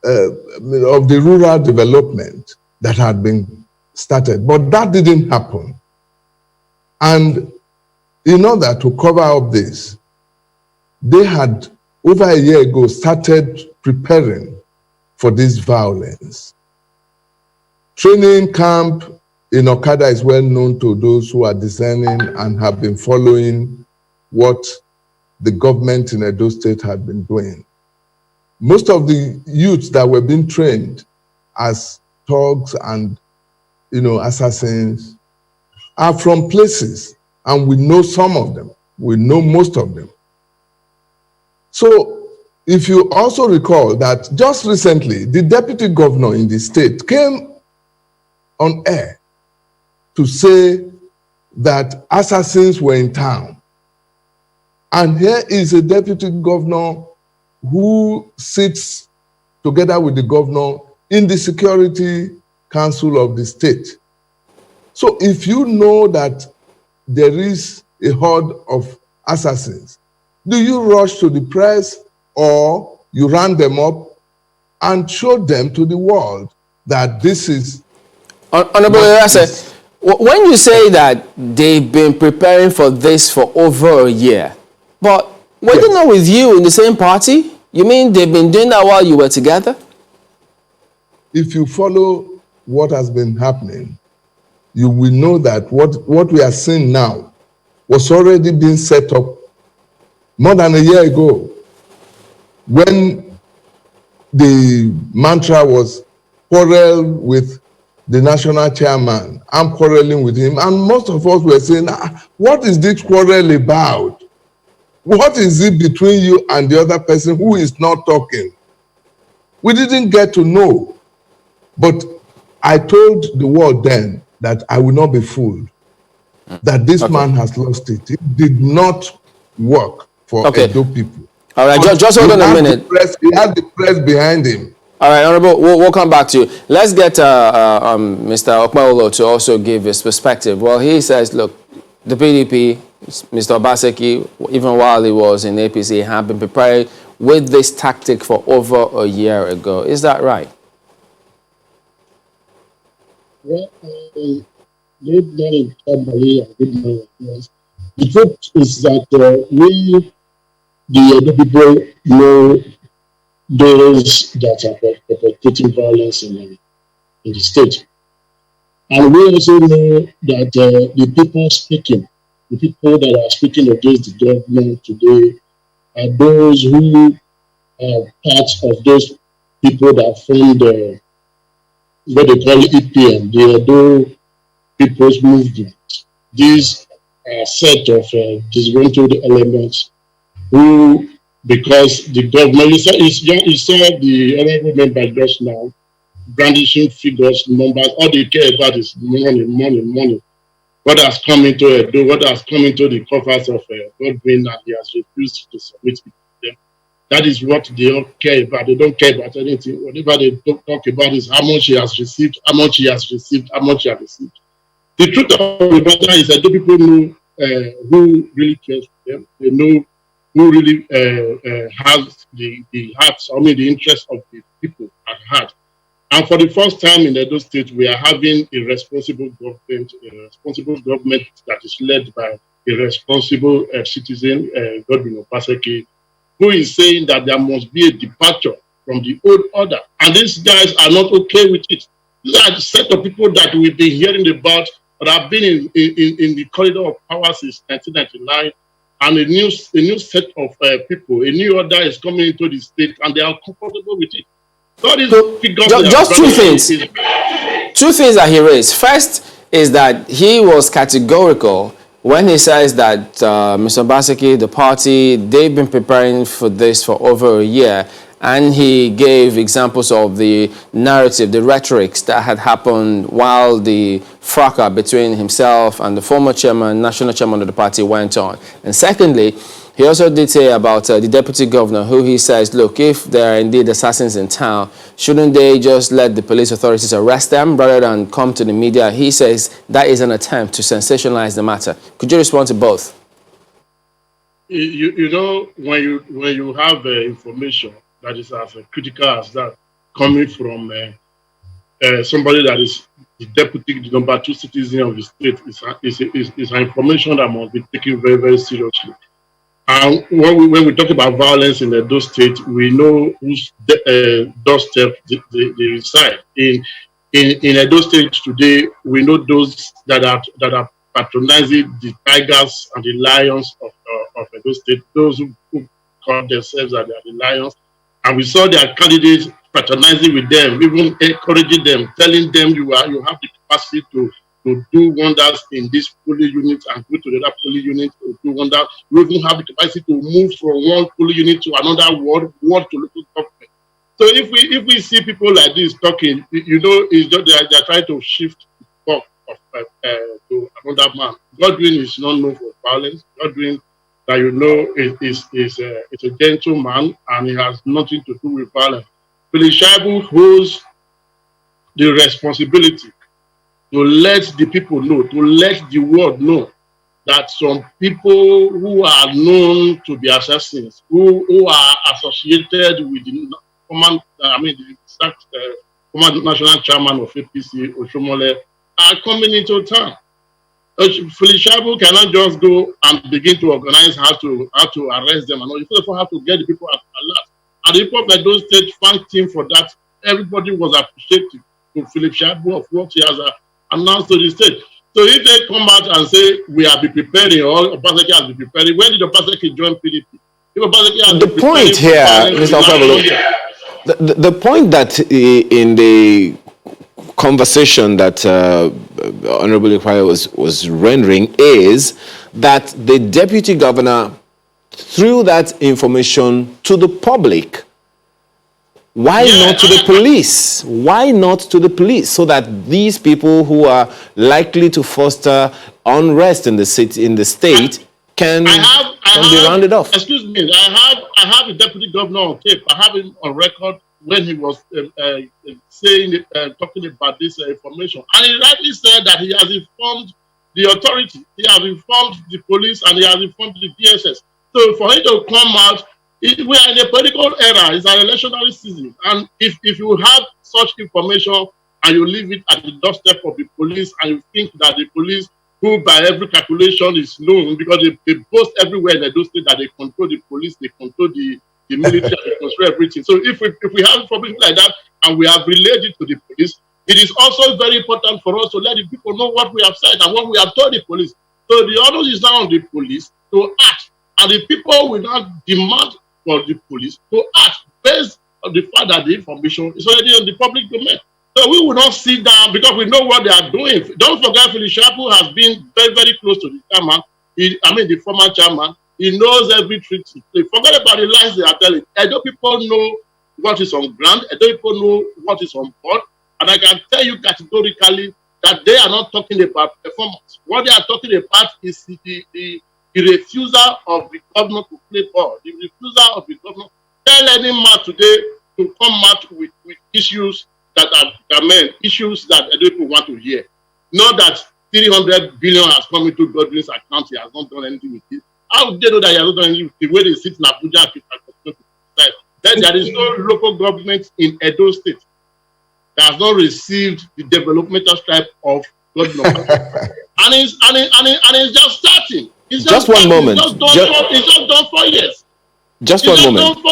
rural development that had been started, but that didn't happen. And in order to cover up this, they had, over a year ago, started preparing for this violence. Training camp in Okada is well known to those who are discerning and have been following what the government in Edo State had been doing. Most of the youths that were being trained as thugs and, assassins are from places, and we know some of them. We know most of them. So if you also recall that just recently, the deputy governor in the state came on air to say that assassins were in town. And here is a deputy governor who sits together with the governor in the Security Council of the state. So if you know that there is a horde of assassins, do you rush to the press or you round them up and show them to the world that this is... Honorable Iriase, when you say that they've been preparing for this for over a year, but were they not with you in the same party? You mean they've been doing that while you were together? If you follow what has been happening, you will know that what we are seeing now was already being set up more than a year ago, when the mantra was quarrel with the national chairman. I'm quarreling with him. And most of us were saying, what is this quarrel about? What is it between you and the other person who is not talking? We didn't get to know. But I told the world then that I will not be fooled, that this man has lost it. It did not work for Edo people. All right, just hold on a minute. He had the press behind him. All right, Honorable, we'll come back to you. Let's get Mr. Okmaolo to also give his perspective. Well, he says, look, the PDP, Mr. Obaseki, even while he was in APC, had been preparing with this tactic for over a year ago. Is that right? Well, Good morning, Kimberly, and good morning, friends. The truth is that we, the other people, know those that are perpetrating violence in the state. And we also know that the people speaking, the people that are speaking against the government today are those who are part of those people that formed what they call EPM, the Edo People's Movement. These are set of disgruntled elements who, because the government, you saw the honorable member just now, brandishing figures, numbers, all they care about is money, money, money. What has come into Edo, what has come into the coffers of Godwin, and he has refused to submit it to them. That is what they all care about. They don't care about anything. Whatever they talk about is how much he has received, how much he has received, how much he has received. The truth of the matter is that the people know who really cares for them. They know who really has the hearts, the interest of the people at heart. And for the first time in Edo State, we are having a responsible government that is led by a responsible citizen, Godwin Obaseki, who is saying that there must be a departure from the old order. And these guys are not okay with it. These are the set of people that we've been hearing about that have been in the corridor of power since 1999. And a new set of people, a new order is coming into the state, and they are comfortable with it. So just two things. Two things that he raised. First is that he was categorical when he says that Mr. Obaseki, the party, they've been preparing for this for over a year. And he gave examples of the narrative, the rhetorics that had happened while the fracas between himself and the former chairman, national chairman of the party went on. And secondly, he also did say about the deputy governor, who he says, look, if there are indeed assassins in town, shouldn't they just let the police authorities arrest them rather than come to the media? He says that is an attempt to sensationalize the matter. Could you respond to both? You know, when you have information that is as critical as that coming from somebody that is the deputy, the number 2 citizen of the state, is an information that must be taken very, very seriously. And when we talk about violence in Edo State, we know whose doorstep they reside. In Edo State today, we know those that are patronizing the tigers and the lions of Edo State, those who call themselves that they are the lions. And we saw their candidates patronizing with them, even encouraging them, telling them you have the capacity to do wonders in this polling unit and go to the other polling unit to do wonders. You even have the capacity to move from one polling unit to another ward to local government. So if we see people like this talking, you know, it's just they're trying to shift the talk to another man. Godwin is not known for violence. Godwin, that you know, is a gentleman, and he has nothing to do with violence. Philip Shaibu holds the responsibility to let the people know, to let the world know that some people who are known to be assassins, who are associated with the former national chairman of APC, Oshomole, are coming into town. Philip Shaibu cannot just go and begin to organize how to arrest them. And all. You therefore have to get the people at alert. And the people of those states thanked him for that. Everybody was appreciative to Philip Shaibu of what he has announced to the state. So if they come out and say we have been preparing, or Obaseki has been preparing, when did Obaseki join PDP? If Obaseki has the point here, Mr. Okabalo, the point that in the conversation that Honorable Ekweremadu was rendering is that the deputy governor threw that information to the public. Why not to the police? Why not to the police? So that these people who are likely to foster unrest in the city, in the state, can be rounded off. Excuse me, I have the deputy governor on tape. I have him on record when he was talking about this information. And he rightly said that he has informed the authority, he has informed the police, and he has informed the DSS. So for him to come out, we are in a political era, it's an electionary season. And if you have such information and you leave it at the doorstep of the police, and you think that the police, who by every calculation is known, because they boast everywhere in Edo State that they control the police, they control the military, they control everything. So if we have information like that and we have relayed it to the police, it is also very important for us to let the people know what we have said and what we have told the police. So the onus is now on the police to act, and the people will not demand for the police to act based on the fact that the information is already in the public domain. So we will not sit down because we know what they are doing. Don't forget, Philip Shapu has been very, very close to the chairman. The former chairman. He knows every trick. Forget about the lies they are telling. Edo people know what is on ground. Edo people know what is on board. And I can tell you categorically that they are not talking about performance. What they are talking about is the refusal of the governor to play ball. The refusal of the governor. Tell any man today to come out with issues that are issues that people want to hear. Not that 300 billion has come into Godwin's account, he has not done anything with it. How do they know that he has not done anything with it? The way they sit in Abuja and then there is no local government in Edo State that has not received the developmental stripe of Godwin. and it's just starting. It's just one moment. It's just done 4 years. Just one moment.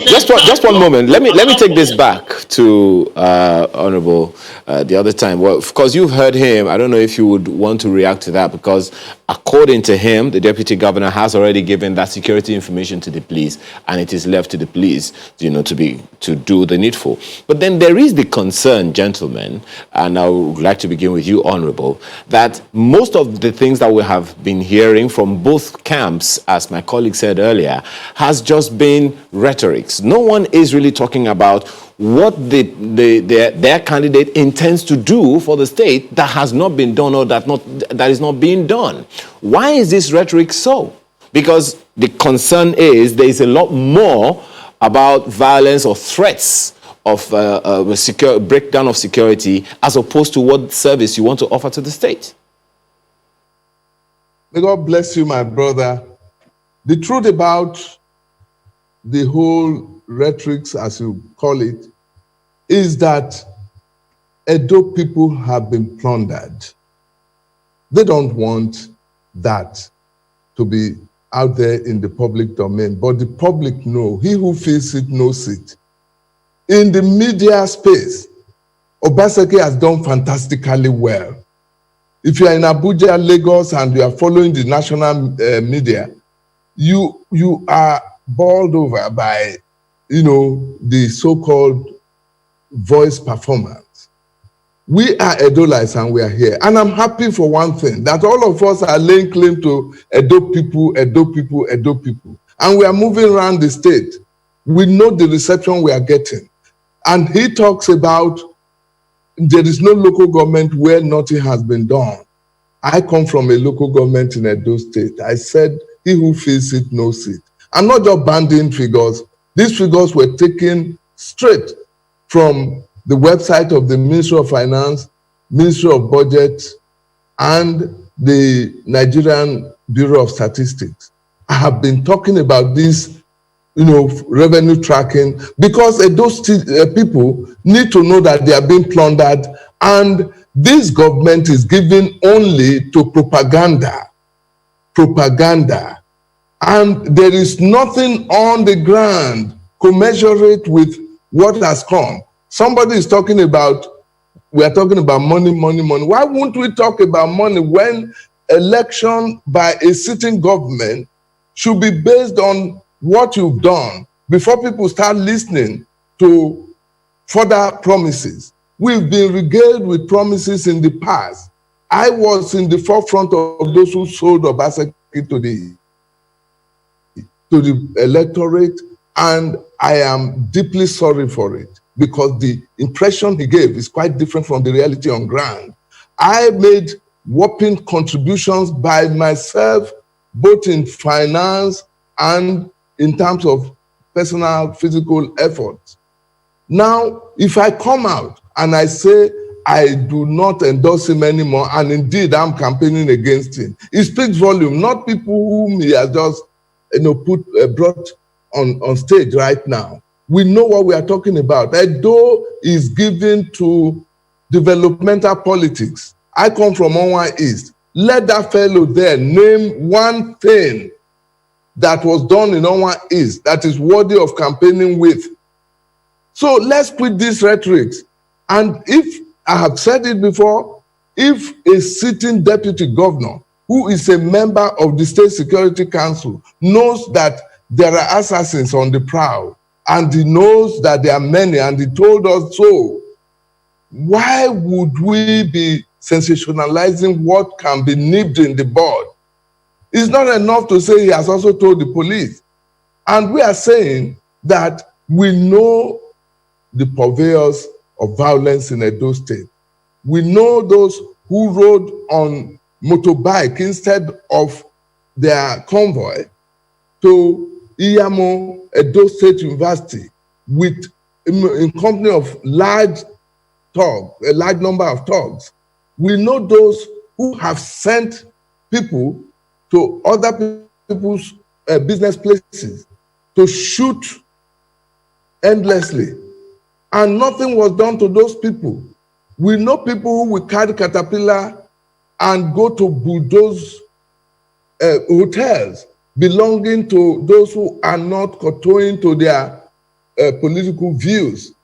Just one moment. Let me take this back to Honorable the other time. Well, of course, you've heard him. I don't know if you would want to react to that, because according to him, the deputy governor has already given that security information to the police, and it is left to the police, to do the needful. But then there is the concern, gentlemen, and I would like to begin with you, Honorable, that most of the things that we have been hearing from both camps, as my colleague said earlier, has just been rhetorics. No one is really talking about what their candidate intends to do for the state that has not been done, or that is not being done. Why is this rhetoric so? Because the concern is there is a lot more about violence or threats of breakdown of security, as opposed to what service you want to offer to the state. May God bless you, my brother. The truth about the whole rhetorics, as you call it, is that Edo people have been plundered. They don't want that to be out there in the public domain, but the public know. He who feels it knows it. In the media space, Obaseki has done fantastically well. If you are in Abuja, Lagos, and you are following the national media, you are bowled over by, the so-called voice performance. We are Edolites and we are here. And I'm happy for one thing, that all of us are laying claim to Edo people. And we are moving around the state. We know the reception we are getting. And he talks about there is no local government where nothing has been done. I come from a local government in Edo State. I said, he who feels it knows it. I'm not just banding figures. These figures were taken straight from the website of the Ministry of Finance, Ministry of Budget, and the Nigerian Bureau of Statistics. I have been talking about this, revenue tracking, because those people need to know that they are being plundered, and this government is given only to propaganda, and there is nothing on the ground commensurate with what has come. Somebody is talking about, we are talking about money. Why won't we talk about money when election by a sitting government should be based on what you've done before people start listening to further promises? We've been regaled with promises in the past. I was in the forefront of those who sold Obaseki to the electorate, and I am deeply sorry for it, because the impression he gave is quite different from the reality on ground. I made whopping contributions by myself, both in finance and in terms of personal physical efforts. Now, if I come out and I say I do not endorse him anymore, and indeed I'm campaigning against him, it speaks volume. Not people whom he has just brought on stage right now. We know what we are talking about. Edo is given to developmental politics. I come from Onwa East. Let that fellow there name one thing that was done in Onwa East that is worthy of campaigning with. So let's quit these rhetorics. And if, I have said it before, if a sitting deputy governor who is a member of the State Security Council knows that there are assassins on the prowl, and he knows that there are many, and he told us so, why would we be sensationalizing what can be nipped in the bud? It's not enough to say he has also told the police. And we are saying that we know the purveyors of violence in Edo State. We know those who rode on motorbike instead of their convoy to Iyamo Edo State University with in company of large thugs, a large number of thugs. We know those who have sent people to other people's business places to shoot endlessly, and nothing was done to those people. We know people who will carry caterpillar and go to bulldoze hotels belonging to those who are not kowtowing to their political views.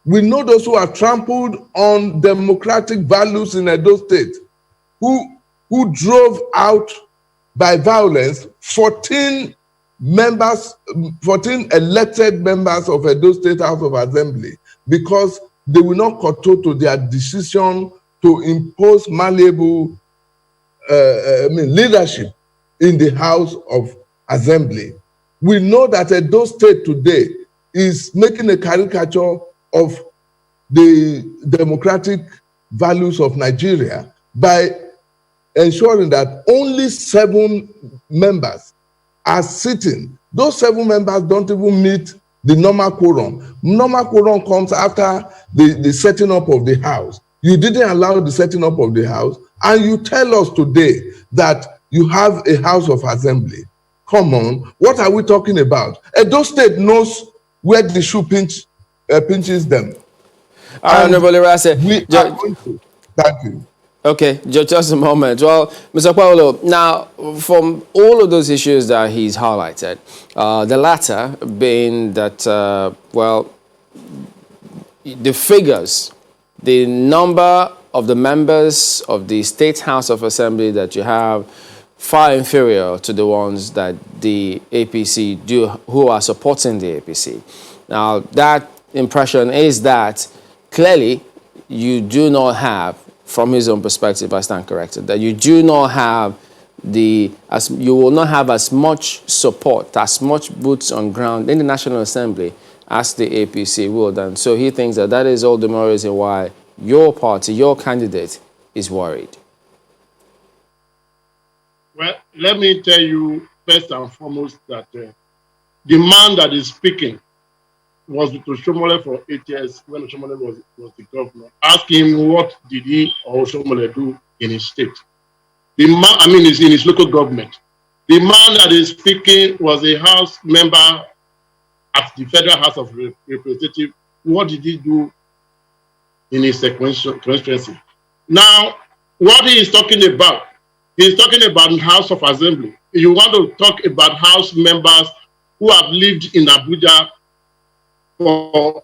We know those who have trampled on democratic values in Edo State, who drove out by violence 14 elected members of Edo State House of Assembly because they will not kowtow to their decision to impose malleable leadership in the House of Assembly. We know that Edo State today is making a caricature of the democratic values of Nigeria by ensuring that only 7 members are sitting. Those 7 members don't even meet the normal quorum. Normal quorum comes after the setting up of the House. You didn't allow the setting up of the House, and you tell us today that you have a House of Assembly. Come on, what are we talking about? Edo State knows where the shoe pinches them. Honorable Irase, thank you. Okay, just a moment. Well, Mr. Paulo, now, from all of those issues that he's highlighted, the latter being that, well, the figures, the number of the members of the State House of Assembly that you have, far inferior to the ones that the APC do, who are supporting the APC. Now, that impression is that clearly you do not have, from his own perspective, I stand corrected, that you do not have you will not have as much support, as much boots on ground in the National Assembly as the APC would. And so he thinks that that is all the more reason why your party, your candidate, is worried. Well, let me tell you first and foremost that the man that is speaking was with Oshomole for 8 years when Oshomole was the governor. Ask him what did he or Oshomole do in his state. The man, I mean, is in his local government. The man that is speaking was a House member at the Federal House of Representatives. What did he do in his constituency? Now, what he is talking about, he is talking about House of Assembly. You want to talk about House members who have lived in Abuja for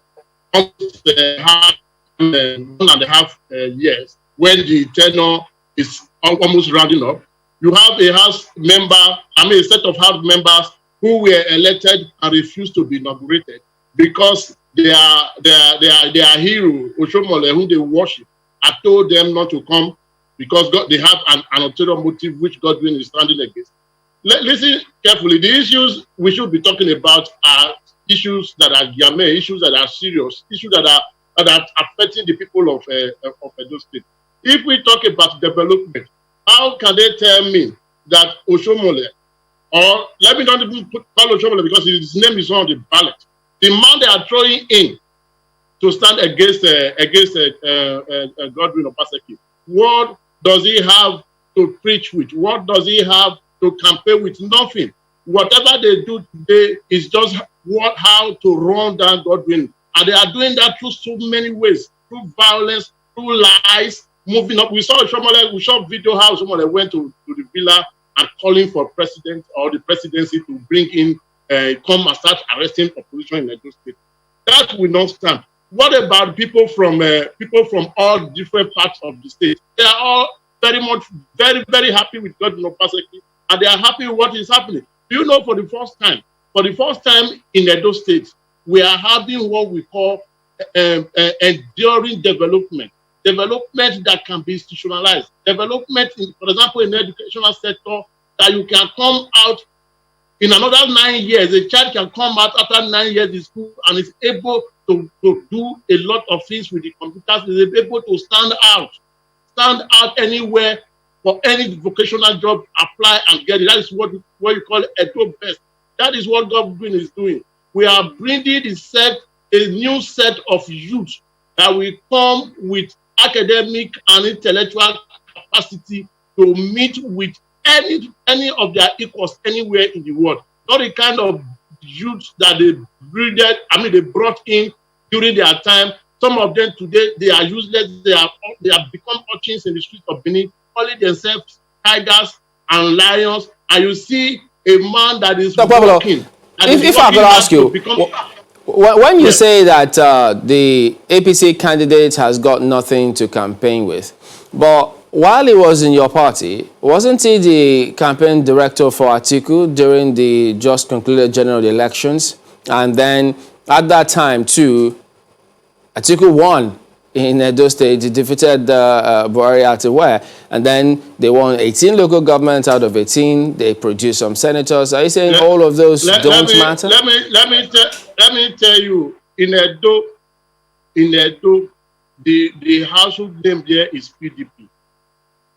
almost 1.5 years, when the tenure is almost rounding up. You have a House member, a set of House members who were elected and refused to be inaugurated because their hero, Oshomole, whom they worship, had told them not to come because they have an ulterior motive which Godwin is standing against. Listen carefully. The issues we should be talking about are issues that are germane, issues that are serious, issues that are affecting the people of Edo State. If we talk about development, how can they tell me that Oshomole, or let me not even call Oshomole because his name is on the ballot, the man they are throwing in to stand against Godwin Obaseki, what does he have to preach with? What does he have to campaign with? Nothing. Whatever they do today is just how to run down Godwin. And they are doing that through so many ways, through violence, through lies, moving up. We saw video how someone went to the villa and calling for president or the presidency to bring in, come and start arresting opposition in Edo State. That will not stand. What about people from all different parts of the state? They are all very much, very, very happy with Godwin Obaseki, and they are happy with what is happening. Do you know, for the first time in Edo State, we are having what we call enduring development that can be institutionalized. Development, for example, in the educational sector, that you can come out in another 9 years. A child can come out after 9 years in school and is able to do a lot of things with the computers, is able to stand out anywhere for any vocational job, apply and get it. That is what you call Edo Best. That is what government is doing. We are bringing a new set of youth that will come with academic and intellectual capacity to meet with any of their equals anywhere in the world. Not the kind of youth that they brought in during their time. Some of them today, they are useless. They have become urchins in the streets of Benin, calling themselves tigers and lions. And you see a man that is working. If I could ask you, when you say that the APC candidate has got nothing to campaign with, but while he was in your party, wasn't he the campaign director for Atiku during the just concluded general elections? And then at that time too, Atiku won in Edo State. He defeated Buhari at Iwe, and then they won 18 local governments out of 18. They produced some senators. Are you saying all of those don't matter? Let me tell you, in Edo, the household name there is PDP.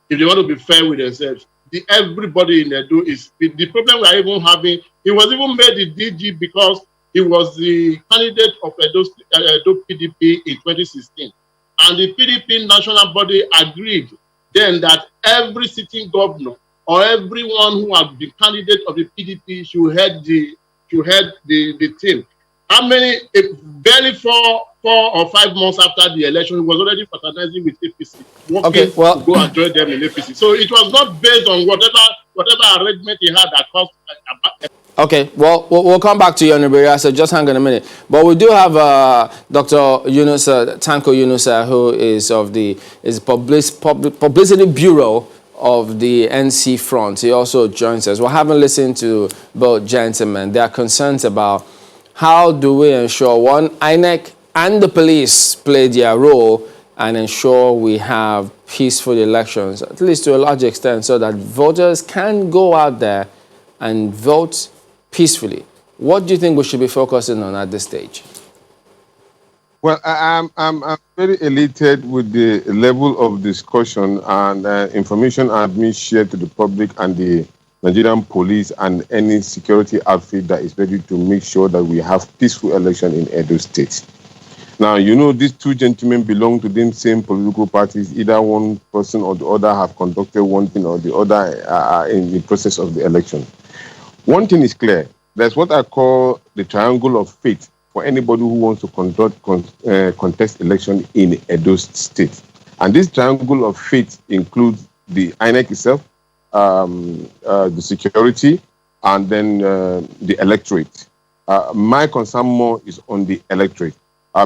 If they want to be fair with themselves, everybody in Edo is the problem we are even having. He was even made the DG because he was the candidate of Edo PDP in 2016. And the PDP national body agreed then that every sitting governor or everyone who has been candidate of the PDP should head the team. How many? Barely 4 or 5 months after the election, he was already fraternizing with APC. Okay, well, to go and join them in APC. So it was not based on whatever arrangement he had that caused. Okay, well, we'll come back to you, Honorable, so just hang on a minute. But we do have Dr. Yunus, Tanko Yunus, who is of the Publicity Bureau of the NC Front. He also joins us. We haven't listened to both gentlemen. There are concerns about how do we ensure, one, INEC and the police play their role and ensure we have peaceful elections, at least to a large extent, so that voters can go out there and vote peacefully. What do you think we should be focusing on at this stage? Well, I'm very elated with the level of discussion and information being shared to the public and the Nigerian police and any security outfit that is ready to make sure that we have peaceful election in Edo State. Now, you know, these two gentlemen belong to the same political parties. Either one person or the other have conducted one thing or the other in the process of the election. One thing is clear. There's what I call the triangle of fate for anybody who wants to conduct contest election in Edo State. And this triangle of fate includes the INEC itself, the security, and then the electorate. My concern more is on the electorate.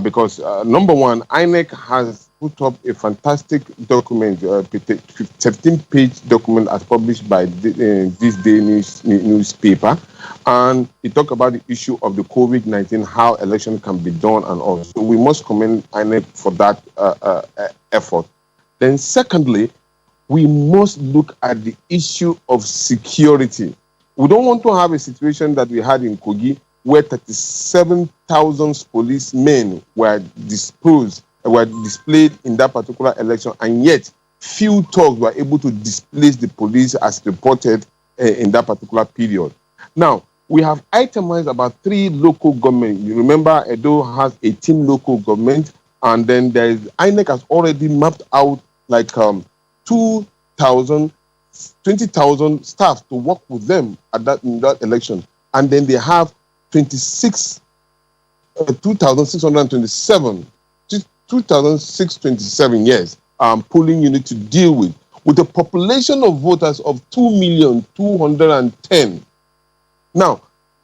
Because number one, INEC has put up a fantastic document, 17-page document as published by this Danish newspaper. And it talks about the issue of the COVID-19, how election can be done and all. So we must commend INEC for that effort. Then secondly, we must look at the issue of security. We don't want to have a situation that we had in Kogi, where 37,000 policemen were displayed in that particular election, and yet few thugs were able to displace the police as reported in that particular period. Now, we have itemized about 3 local governments. You remember, Edo has 18 local governments, and then INEC has already mapped out like 20,000 staff to work with them in that election, and then they have 2,627 2,627 years polling unit to deal with a population of voters of 2,210,000. Now,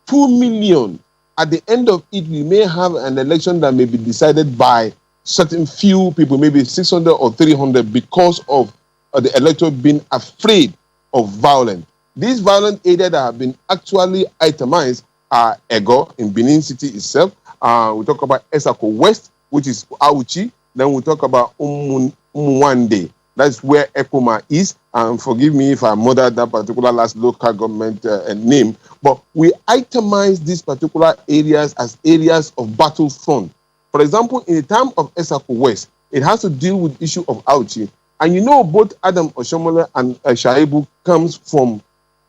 2 million, at the end of it, we may have an election that may be decided by certain few people, maybe 600 or 300, because of the electorate being afraid of violence. These violent areas that have been actually itemized are Ego in Benin City itself. We talk about Esako West, which is Auchi. Then we talk about Umwande. That's where Ekoma is. And forgive me if I murdered that particular last local government name. But we itemize these particular areas as areas of battlefront. For example, in the time of Esako West, it has to deal with the issue of Auchi. And you know, both Adam Oshomole and Shaibu comes from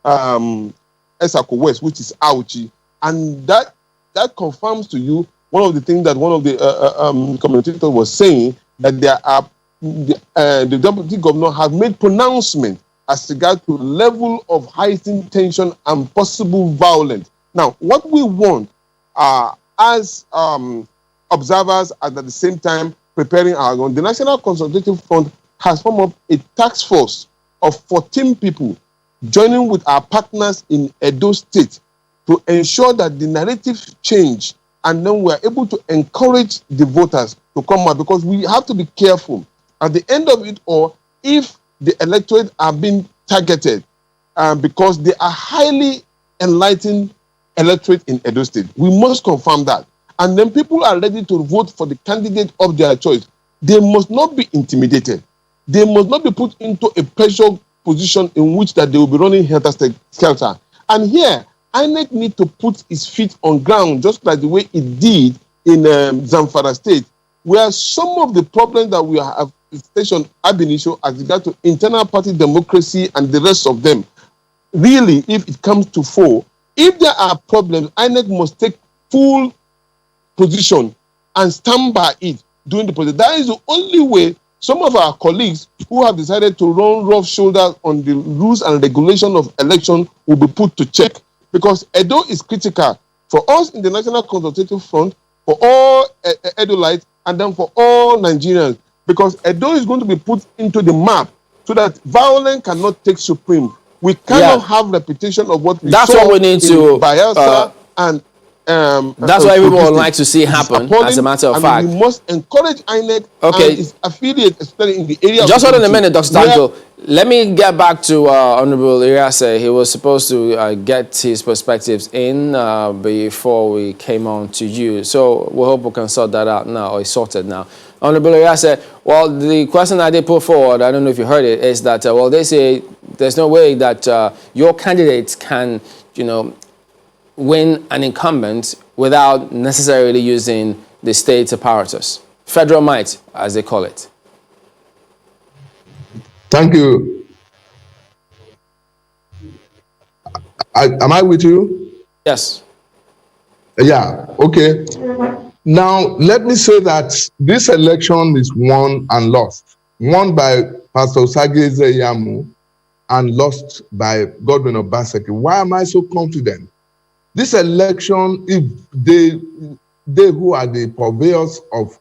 Esako West, which is Auchi. And that confirms to you one of the things that one of the commentators was saying, that there are the deputy governor have made pronouncement as regard to level of heightened tension and possible violence. Now, what we want as observers and at the same time preparing our own, the National Consultative Front has formed up a task force of 14 people joining with our partners in Edo State to ensure that the narrative change, and then we are able to encourage the voters to come out, because we have to be careful. At the end of it all, if the electorate are being targeted because they are highly enlightened electorate in Edo State, we must confirm that. And then people are ready to vote for the candidate of their choice. They must not be intimidated. They must not be put into a pressure position in which that they will be running helter-skelter. And here, INEC need to put its feet on ground, just like the way it did in Zamfara State, where some of the problems that we have stationed ab initio as regard to internal party democracy and the rest of them, really, if it comes to fore, if there are problems, INEC must take full position and stand by it during the process. That is the only way some of our colleagues who have decided to run rough shoulders on the rules and regulation of election will be put to check. Because Edo is critical for us in the National Consultative Front, for all Edolites, and then for all Nigerians. Because Edo is going to be put into the map so that violence cannot take supreme. We cannot have reputation of what we That's saw what we need to Bayelsa and that's what everyone would like to see happen, as a matter of fact. We must encourage INEC and its affiliates, especially in the area. Just hold on a minute, Dr. Tanko. Let me get back to Honorable Iriase. He was supposed to get his perspectives in before we came on to you. So we hope we can sort that out now, or it's sorted now. Honorable Iriase, well, the question I did put forward, I don't know if you heard it, is that, well, they say there's no way that your candidates can, win an incumbent without necessarily using the state apparatus. Federal might, as they call it. Thank you. Am I with you? Yes. Yeah, okay. Now, let me say that this election is won and lost. Won by Pastor Sageze Yamu and lost by Godwin Obaseki. Why am I so confident? This election, if they who are the purveyors of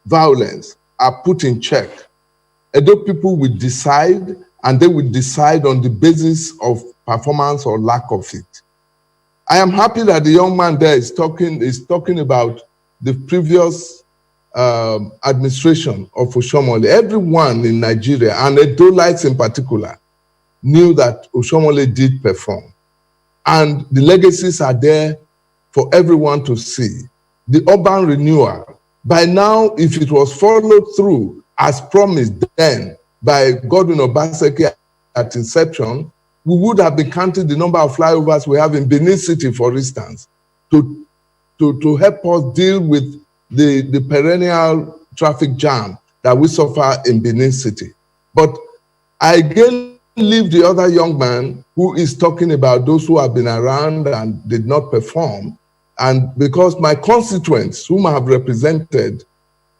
violence are put in check, Edo people will decide, and they will decide on the basis of performance or lack of it. I am happy that the young man there is talking about the previous administration of Oshomole. Everyone in Nigeria, and Edolites in particular, knew that Oshomole did perform. And the legacies are there for everyone to see. The urban renewal, by now, if it was followed through as promised then by Godwin Obaseki at inception, we would have been counting the number of flyovers we have in Benin City, for instance, to help us deal with the perennial traffic jam that we suffer in Benin City. But I again leave the other young man who is talking about those who have been around and did not perform. And because my constituents, whom I have represented,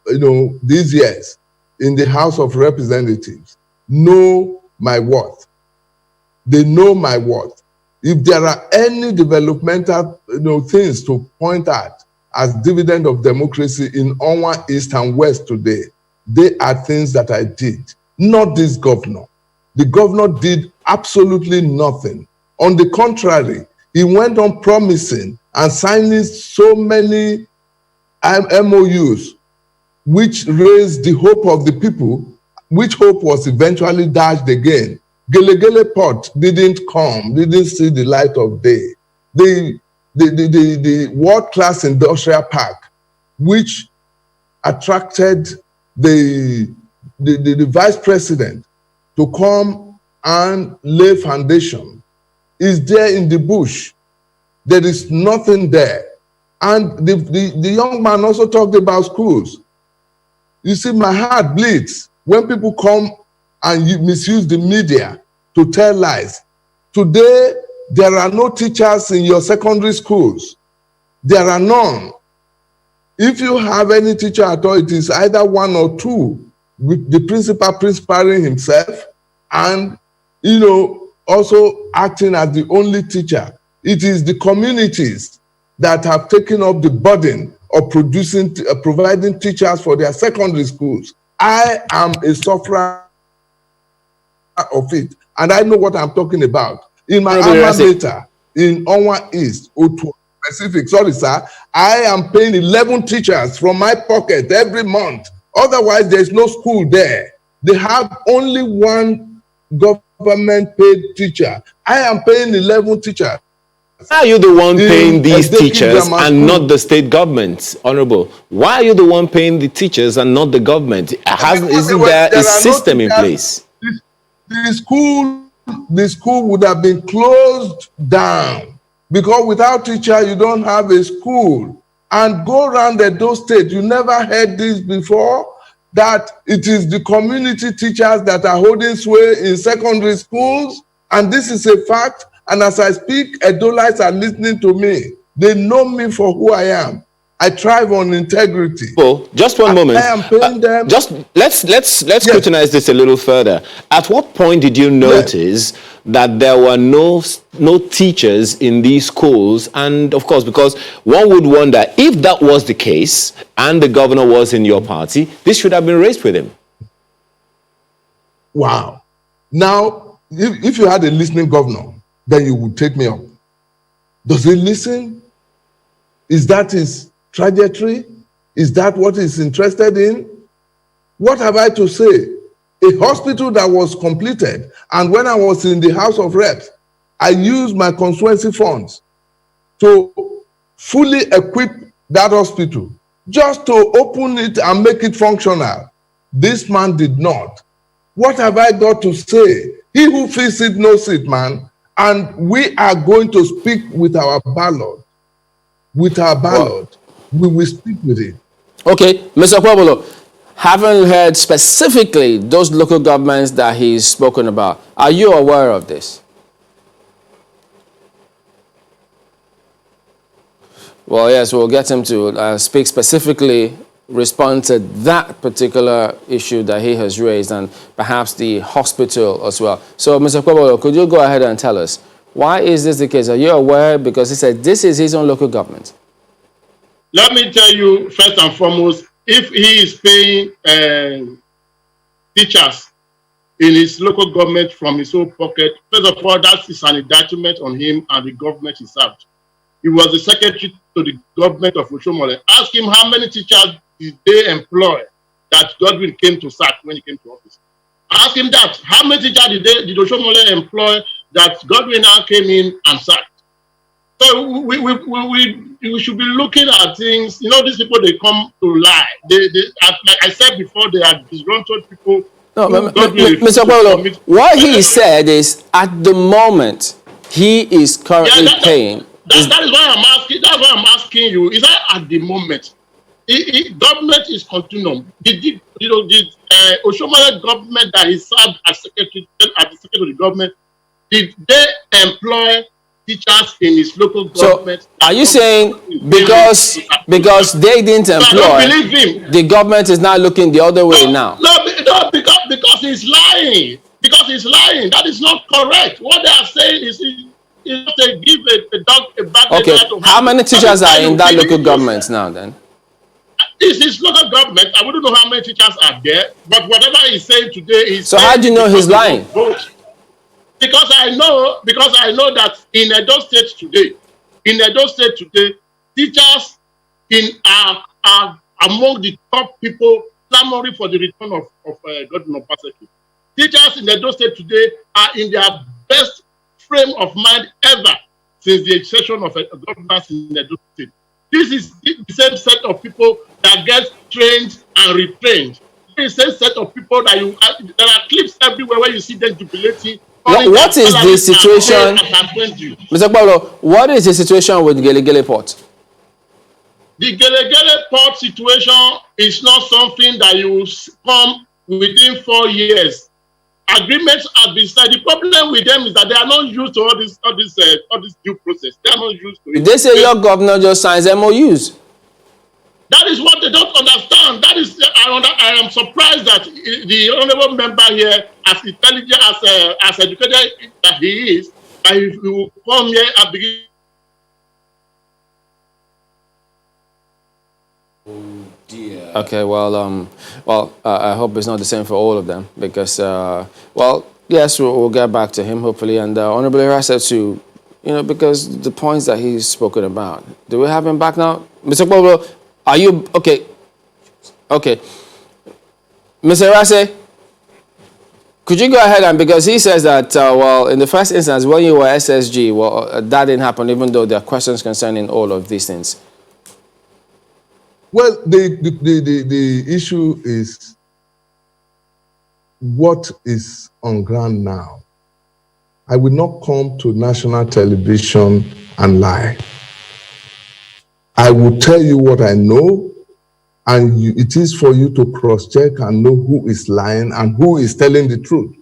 these years in the House of Representatives, know my worth. They know my worth. If there are any developmental things to point at, as dividend of democracy in Onwa East and West today, they are things that I did, not this governor. The governor did absolutely nothing. On the contrary, he went on promising and signing so many MOUs, which raised the hope of the people, which hope was eventually dashed again. Gelegele Port didn't see the light of day. The world-class industrial park, which attracted the vice president to come and lay foundation, is there in the bush. There is nothing there. And the young man also talked about schools. You see, my heart bleeds when people come and misuse the media to tell lies. Today, there are no teachers in your secondary schools. There are none. If you have any teacher at all, it is either one or two, with the principal principaling himself and, also acting as the only teacher. It is the communities that have taken up the burden of providing teachers for their secondary schools. I am a sufferer of it, and I know what I'm talking about. In my alma mater, in Onwa East, O2 Pacific, sorry sir, I am paying 11 teachers from my pocket every month. Otherwise, there's no school there. They have only one government paid teacher. I am paying 11 teachers. Why are you the one paying these teachers and not the state government, Honorable? Why are you the one paying the teachers and not the government? Isn't there a system in place? The school would have been closed down, because without teacher, you don't have a school. And go around those states, you never heard this before, that it is the community teachers that are holding sway in secondary schools. And this is a fact. And as I speak, Edolites are listening to me. They know me for who I am. I thrive on integrity. Well, just one moment. I am paying them. Just let's scrutinize this a little further. At what point did you notice that there were no teachers in these schools? And of course, because one would wonder, if that was the case and the governor was in your party, this should have been raised with him. Wow. Now, if you had a listening governor, then you would take me up. Does he listen? Is that his trajectory? Is that what he's interested in? What have I to say? A hospital that was completed, and when I was in the House of Reps, I used my constituency funds to fully equip that hospital, just to open it and make it functional. This man did not. What have I got to say? He who feels it knows it, man. And we are going to speak with our ballot. With our ballot, we will speak with it. Okay, Mr. Ekweremadu, having heard specifically those local governments that he's spoken about, are you aware of this? Well, yes, we'll get him to speak specifically, respond to that particular issue that he has raised, and perhaps the hospital as well. So, Mr. Ekweremadu, could you go ahead and tell us, why is this the case? Are you aware? Because he said this is his own local government. Let me tell you, first and foremost, if he is paying teachers in his local government from his own pocket, first of all, that is an indictment on him and the government he served. He was the secretary to the government of Oshomole. Ask him how many teachers did they employ that Godwin came to sack when he came to office. Ask him that. How many teachers did Oshomole employ that Godwin now came in and sacked? So we should be looking at things. You know, these people, they come to lie. They like I said before, they are disgruntled people. No, Mr. Ekweremadu, what he said is, at the moment, he is currently paying. That is why I'm asking. That's why I'm asking you. Is that at the moment? Government is continuum. Did Oshomole government that he served as secretary of the government, did they employ teachers in his local government? So are you saying because they didn't employ, the government is now looking the other way now? No, because he's lying. Because he's lying. That is not correct. What they are saying is to give a dog a bad Okay, to how many teachers are in that local government now then? It's local government. I wouldn't know how many teachers are there, but whatever he's saying today is. So how do you know he's lying? Because I know that in Edo State today, teachers are among the top people clamoring for the return of Governor Obaseki. Teachers in Edo State today are in their best frame of mind ever since the accession of governors in Edo State. This is the same set of people that get trained and retrained. This is the same set of people that there are clips everywhere where you see them jubilating. What is the situation, Mr. Pablo? What is the situation with Gelegele Port? The Gelegele Port situation is not something that you come within 4 years. Agreements have been signed. The problem with them is that they are not used to all this due process. They are not used to it. They say your governor just signs MOUs. That is what they don't understand. That is, I am surprised that the honorable member here, as intelligent, as educated that he is, that he will come here and begin. Oh dear. Okay, well, I hope it's not the same for all of them because, yes, we'll get back to him hopefully, and Honorable Era said to, because the points that he's spoken about. Do we have him back now, Mr. Pablo? Are you okay? Okay, Mr. Rase, could you go ahead and because he says that in the first instance when you were SSG, that didn't happen, even though there are questions concerning all of these things. Well, the issue is what is on ground now. I will not come to national television and lie. I will tell you what I know, and it is for you to cross-check and know who is lying and who is telling the truth.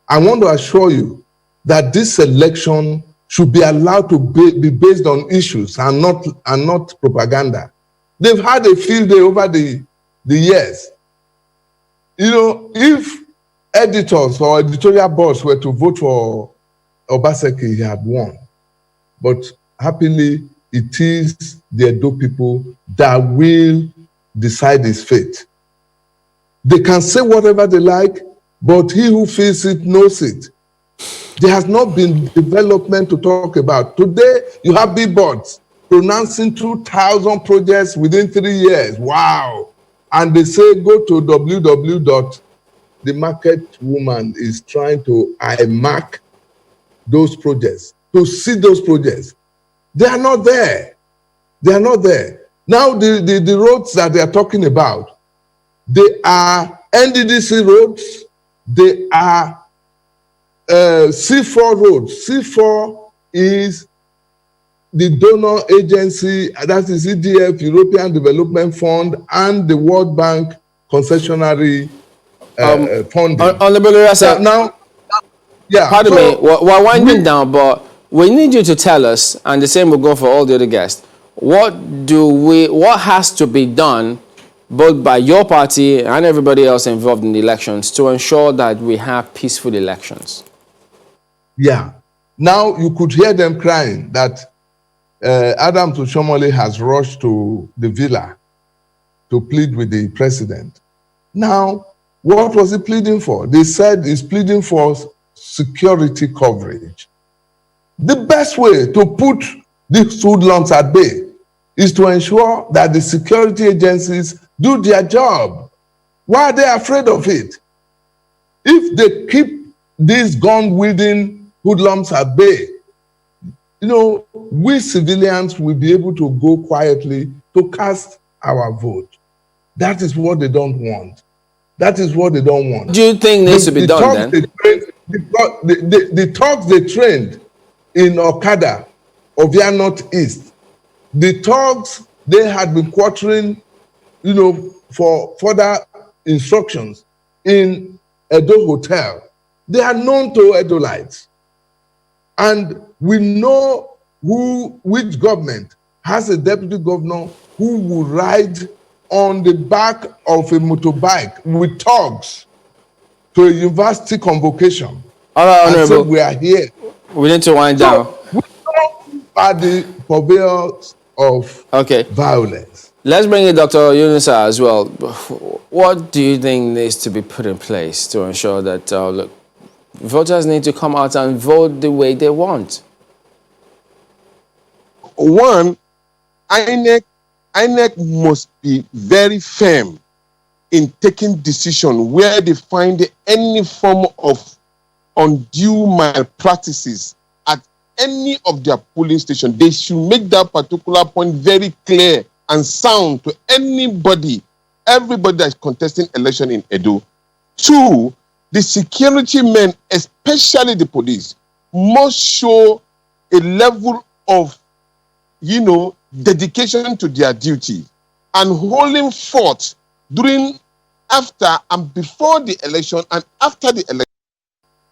I want to assure you that this election should be allowed to be based on issues and not propaganda. They've had a field day over the years. If editors or editorial boards were to vote for Obaseki, he had won. But happily, it is the Edo people that will decide his fate. They can say whatever they like, but he who feels it knows it. There has not been development to talk about. Today, you have billboards pronouncing 2,000 projects within 3 years. Wow. And they say, go to www. The market woman is trying to mark those projects, to see those projects. They are not there. They are not there. Now, the roads that they are talking about, they are NDDC roads, they are C4 roads. C4 is the donor agency, that is EDF, European Development Fund, and the World Bank concessionary funding. Pardon me, we're winding down, but we need you to tell us, and the same will go for all the other guests, what has to be done both by your party and everybody else involved in the elections to ensure that we have peaceful elections? Yeah. Now you could hear them crying that Adam Tushomole has rushed to the villa to plead with the president. Now, what was he pleading for? They said he's pleading for security coverage. The best way to put these hoodlums at bay is to ensure that the security agencies do their job. Why are they afraid of it? If they keep these gun-wielding hoodlums at bay, we civilians will be able to go quietly to cast our vote. That is what they don't want. That is what they don't want. Do you think needs to be done then? The talks they trained in Okada, Ovia Northeast, the talks they had been quartering, for further instructions in Edo Hotel. They are known to Edolites. And we know which government has a deputy governor who will ride on the back of a motorbike with thugs to a university convocation. All right, Honorable. We are here. We need to wind down. are the purveyors of violence. Let's bring in Dr. Yunusa as well. What do you think needs to be put in place to ensure that look, voters need to come out and vote the way they want? One, INEC must be very firm in taking decision where they find any form of undue malpractices at any of their polling stations. They should make that particular point very clear and sound to everybody that is contesting election in Edo. Two, the security men, especially the police, must show a level of, dedication to their duty and holding forth during, after and before the election and after the election.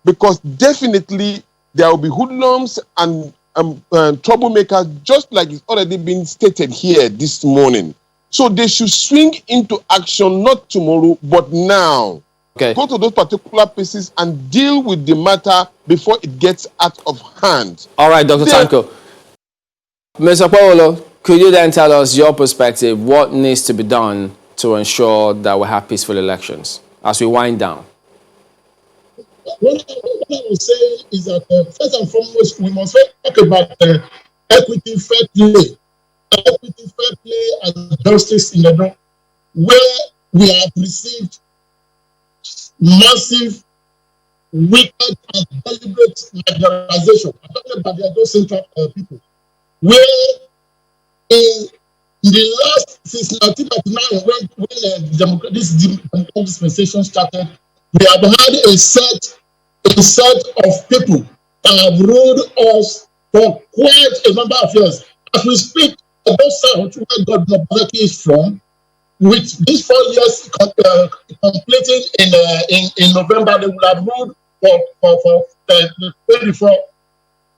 Because definitely there will be hoodlums and troublemakers, just like it's already been stated here this morning. So they should swing into action, not tomorrow, but now. Go to those particular places and deal with the matter before it gets out of hand. All right, Dr. Tanko. Mr. Paolo, could you then tell us your perspective, what needs to be done to ensure that we have peaceful elections as we wind down? What I would say is that first and foremost, we must talk about equity, fair play. Equity, fair play, and justice in the law, where we have received massive, wicked, and deliberate marginalization. I'm talking about the Edo Central people, where in the last, since 1999, when this democratic dispensation started, we have had a set of people that have ruled us for quite a number of years. As we speak, those South, where Governor Bazeki is from, with these 4 years completing in November, they will have ruled for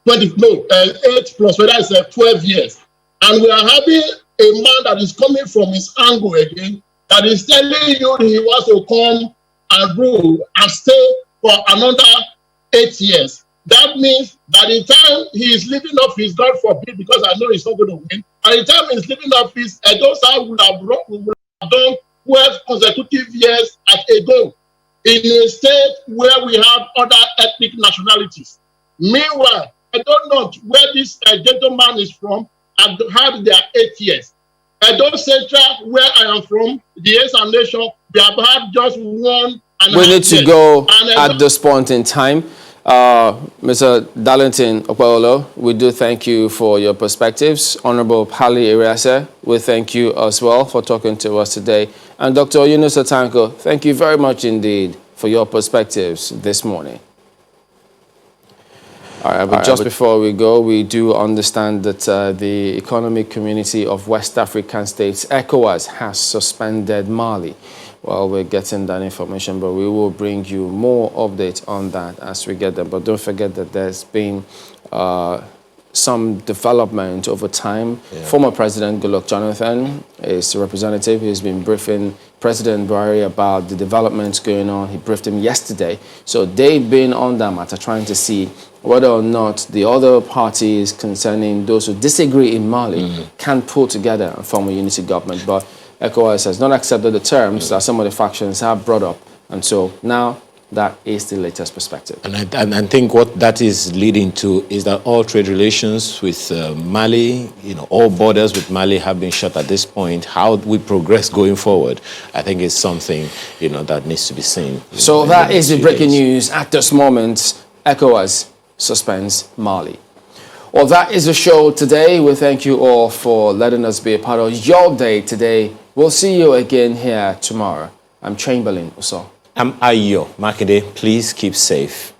8 plus, whether it's 12 years. And we are having a man that is coming from his angle again, that is telling you he wants to come and rule and stay for another 8 years. That means by the time he is leaving office, God forbid, because I know he's not going to win, by the time he's leaving office, Edo South will have done 12 consecutive years at Edo in a state where we have other ethnic nationalities. Meanwhile, I don't know where this gentleman is from, have had their 8 years. Edo Central, where I am from, the Esan Nation, we have had just 1.5 years. We need to go at this point in time. Mr. Darlington Okpewolo, we do thank you for your perspectives. Honorable Pali Iriase, we thank you as well for talking to us today. And Dr. Yunusa Tanko, thank you very much indeed for your perspectives this morning. All right, but just before we go, we do understand that the Economic Community of West African States, ECOWAS, has suspended Mali. Well, we're getting that information, but we will bring you more updates on that as we get them. But don't forget that there's been some development over time. Former President Goodluck Jonathan is a representative. He's been briefing President Buhari about the developments going on. He briefed him yesterday. So they've been on that matter, trying to see whether or not the other parties concerning those who disagree in Mali can pull together and form a unity government. But ECOWAS has not accepted the terms that some of the factions have brought up. And so now that is the latest perspective. And I think what that is leading to is that all trade relations with Mali, all borders with Mali have been shut at this point. How we progress going forward, I think is something, that needs to be seen. So that is the breaking news at this moment. ECOWAS suspends Mali. Well, that is the show today. We thank you all for letting us be a part of your day today. We'll see you again here tomorrow. I'm Chamberlain Uso. I'm Ayo Makinde. Please keep safe.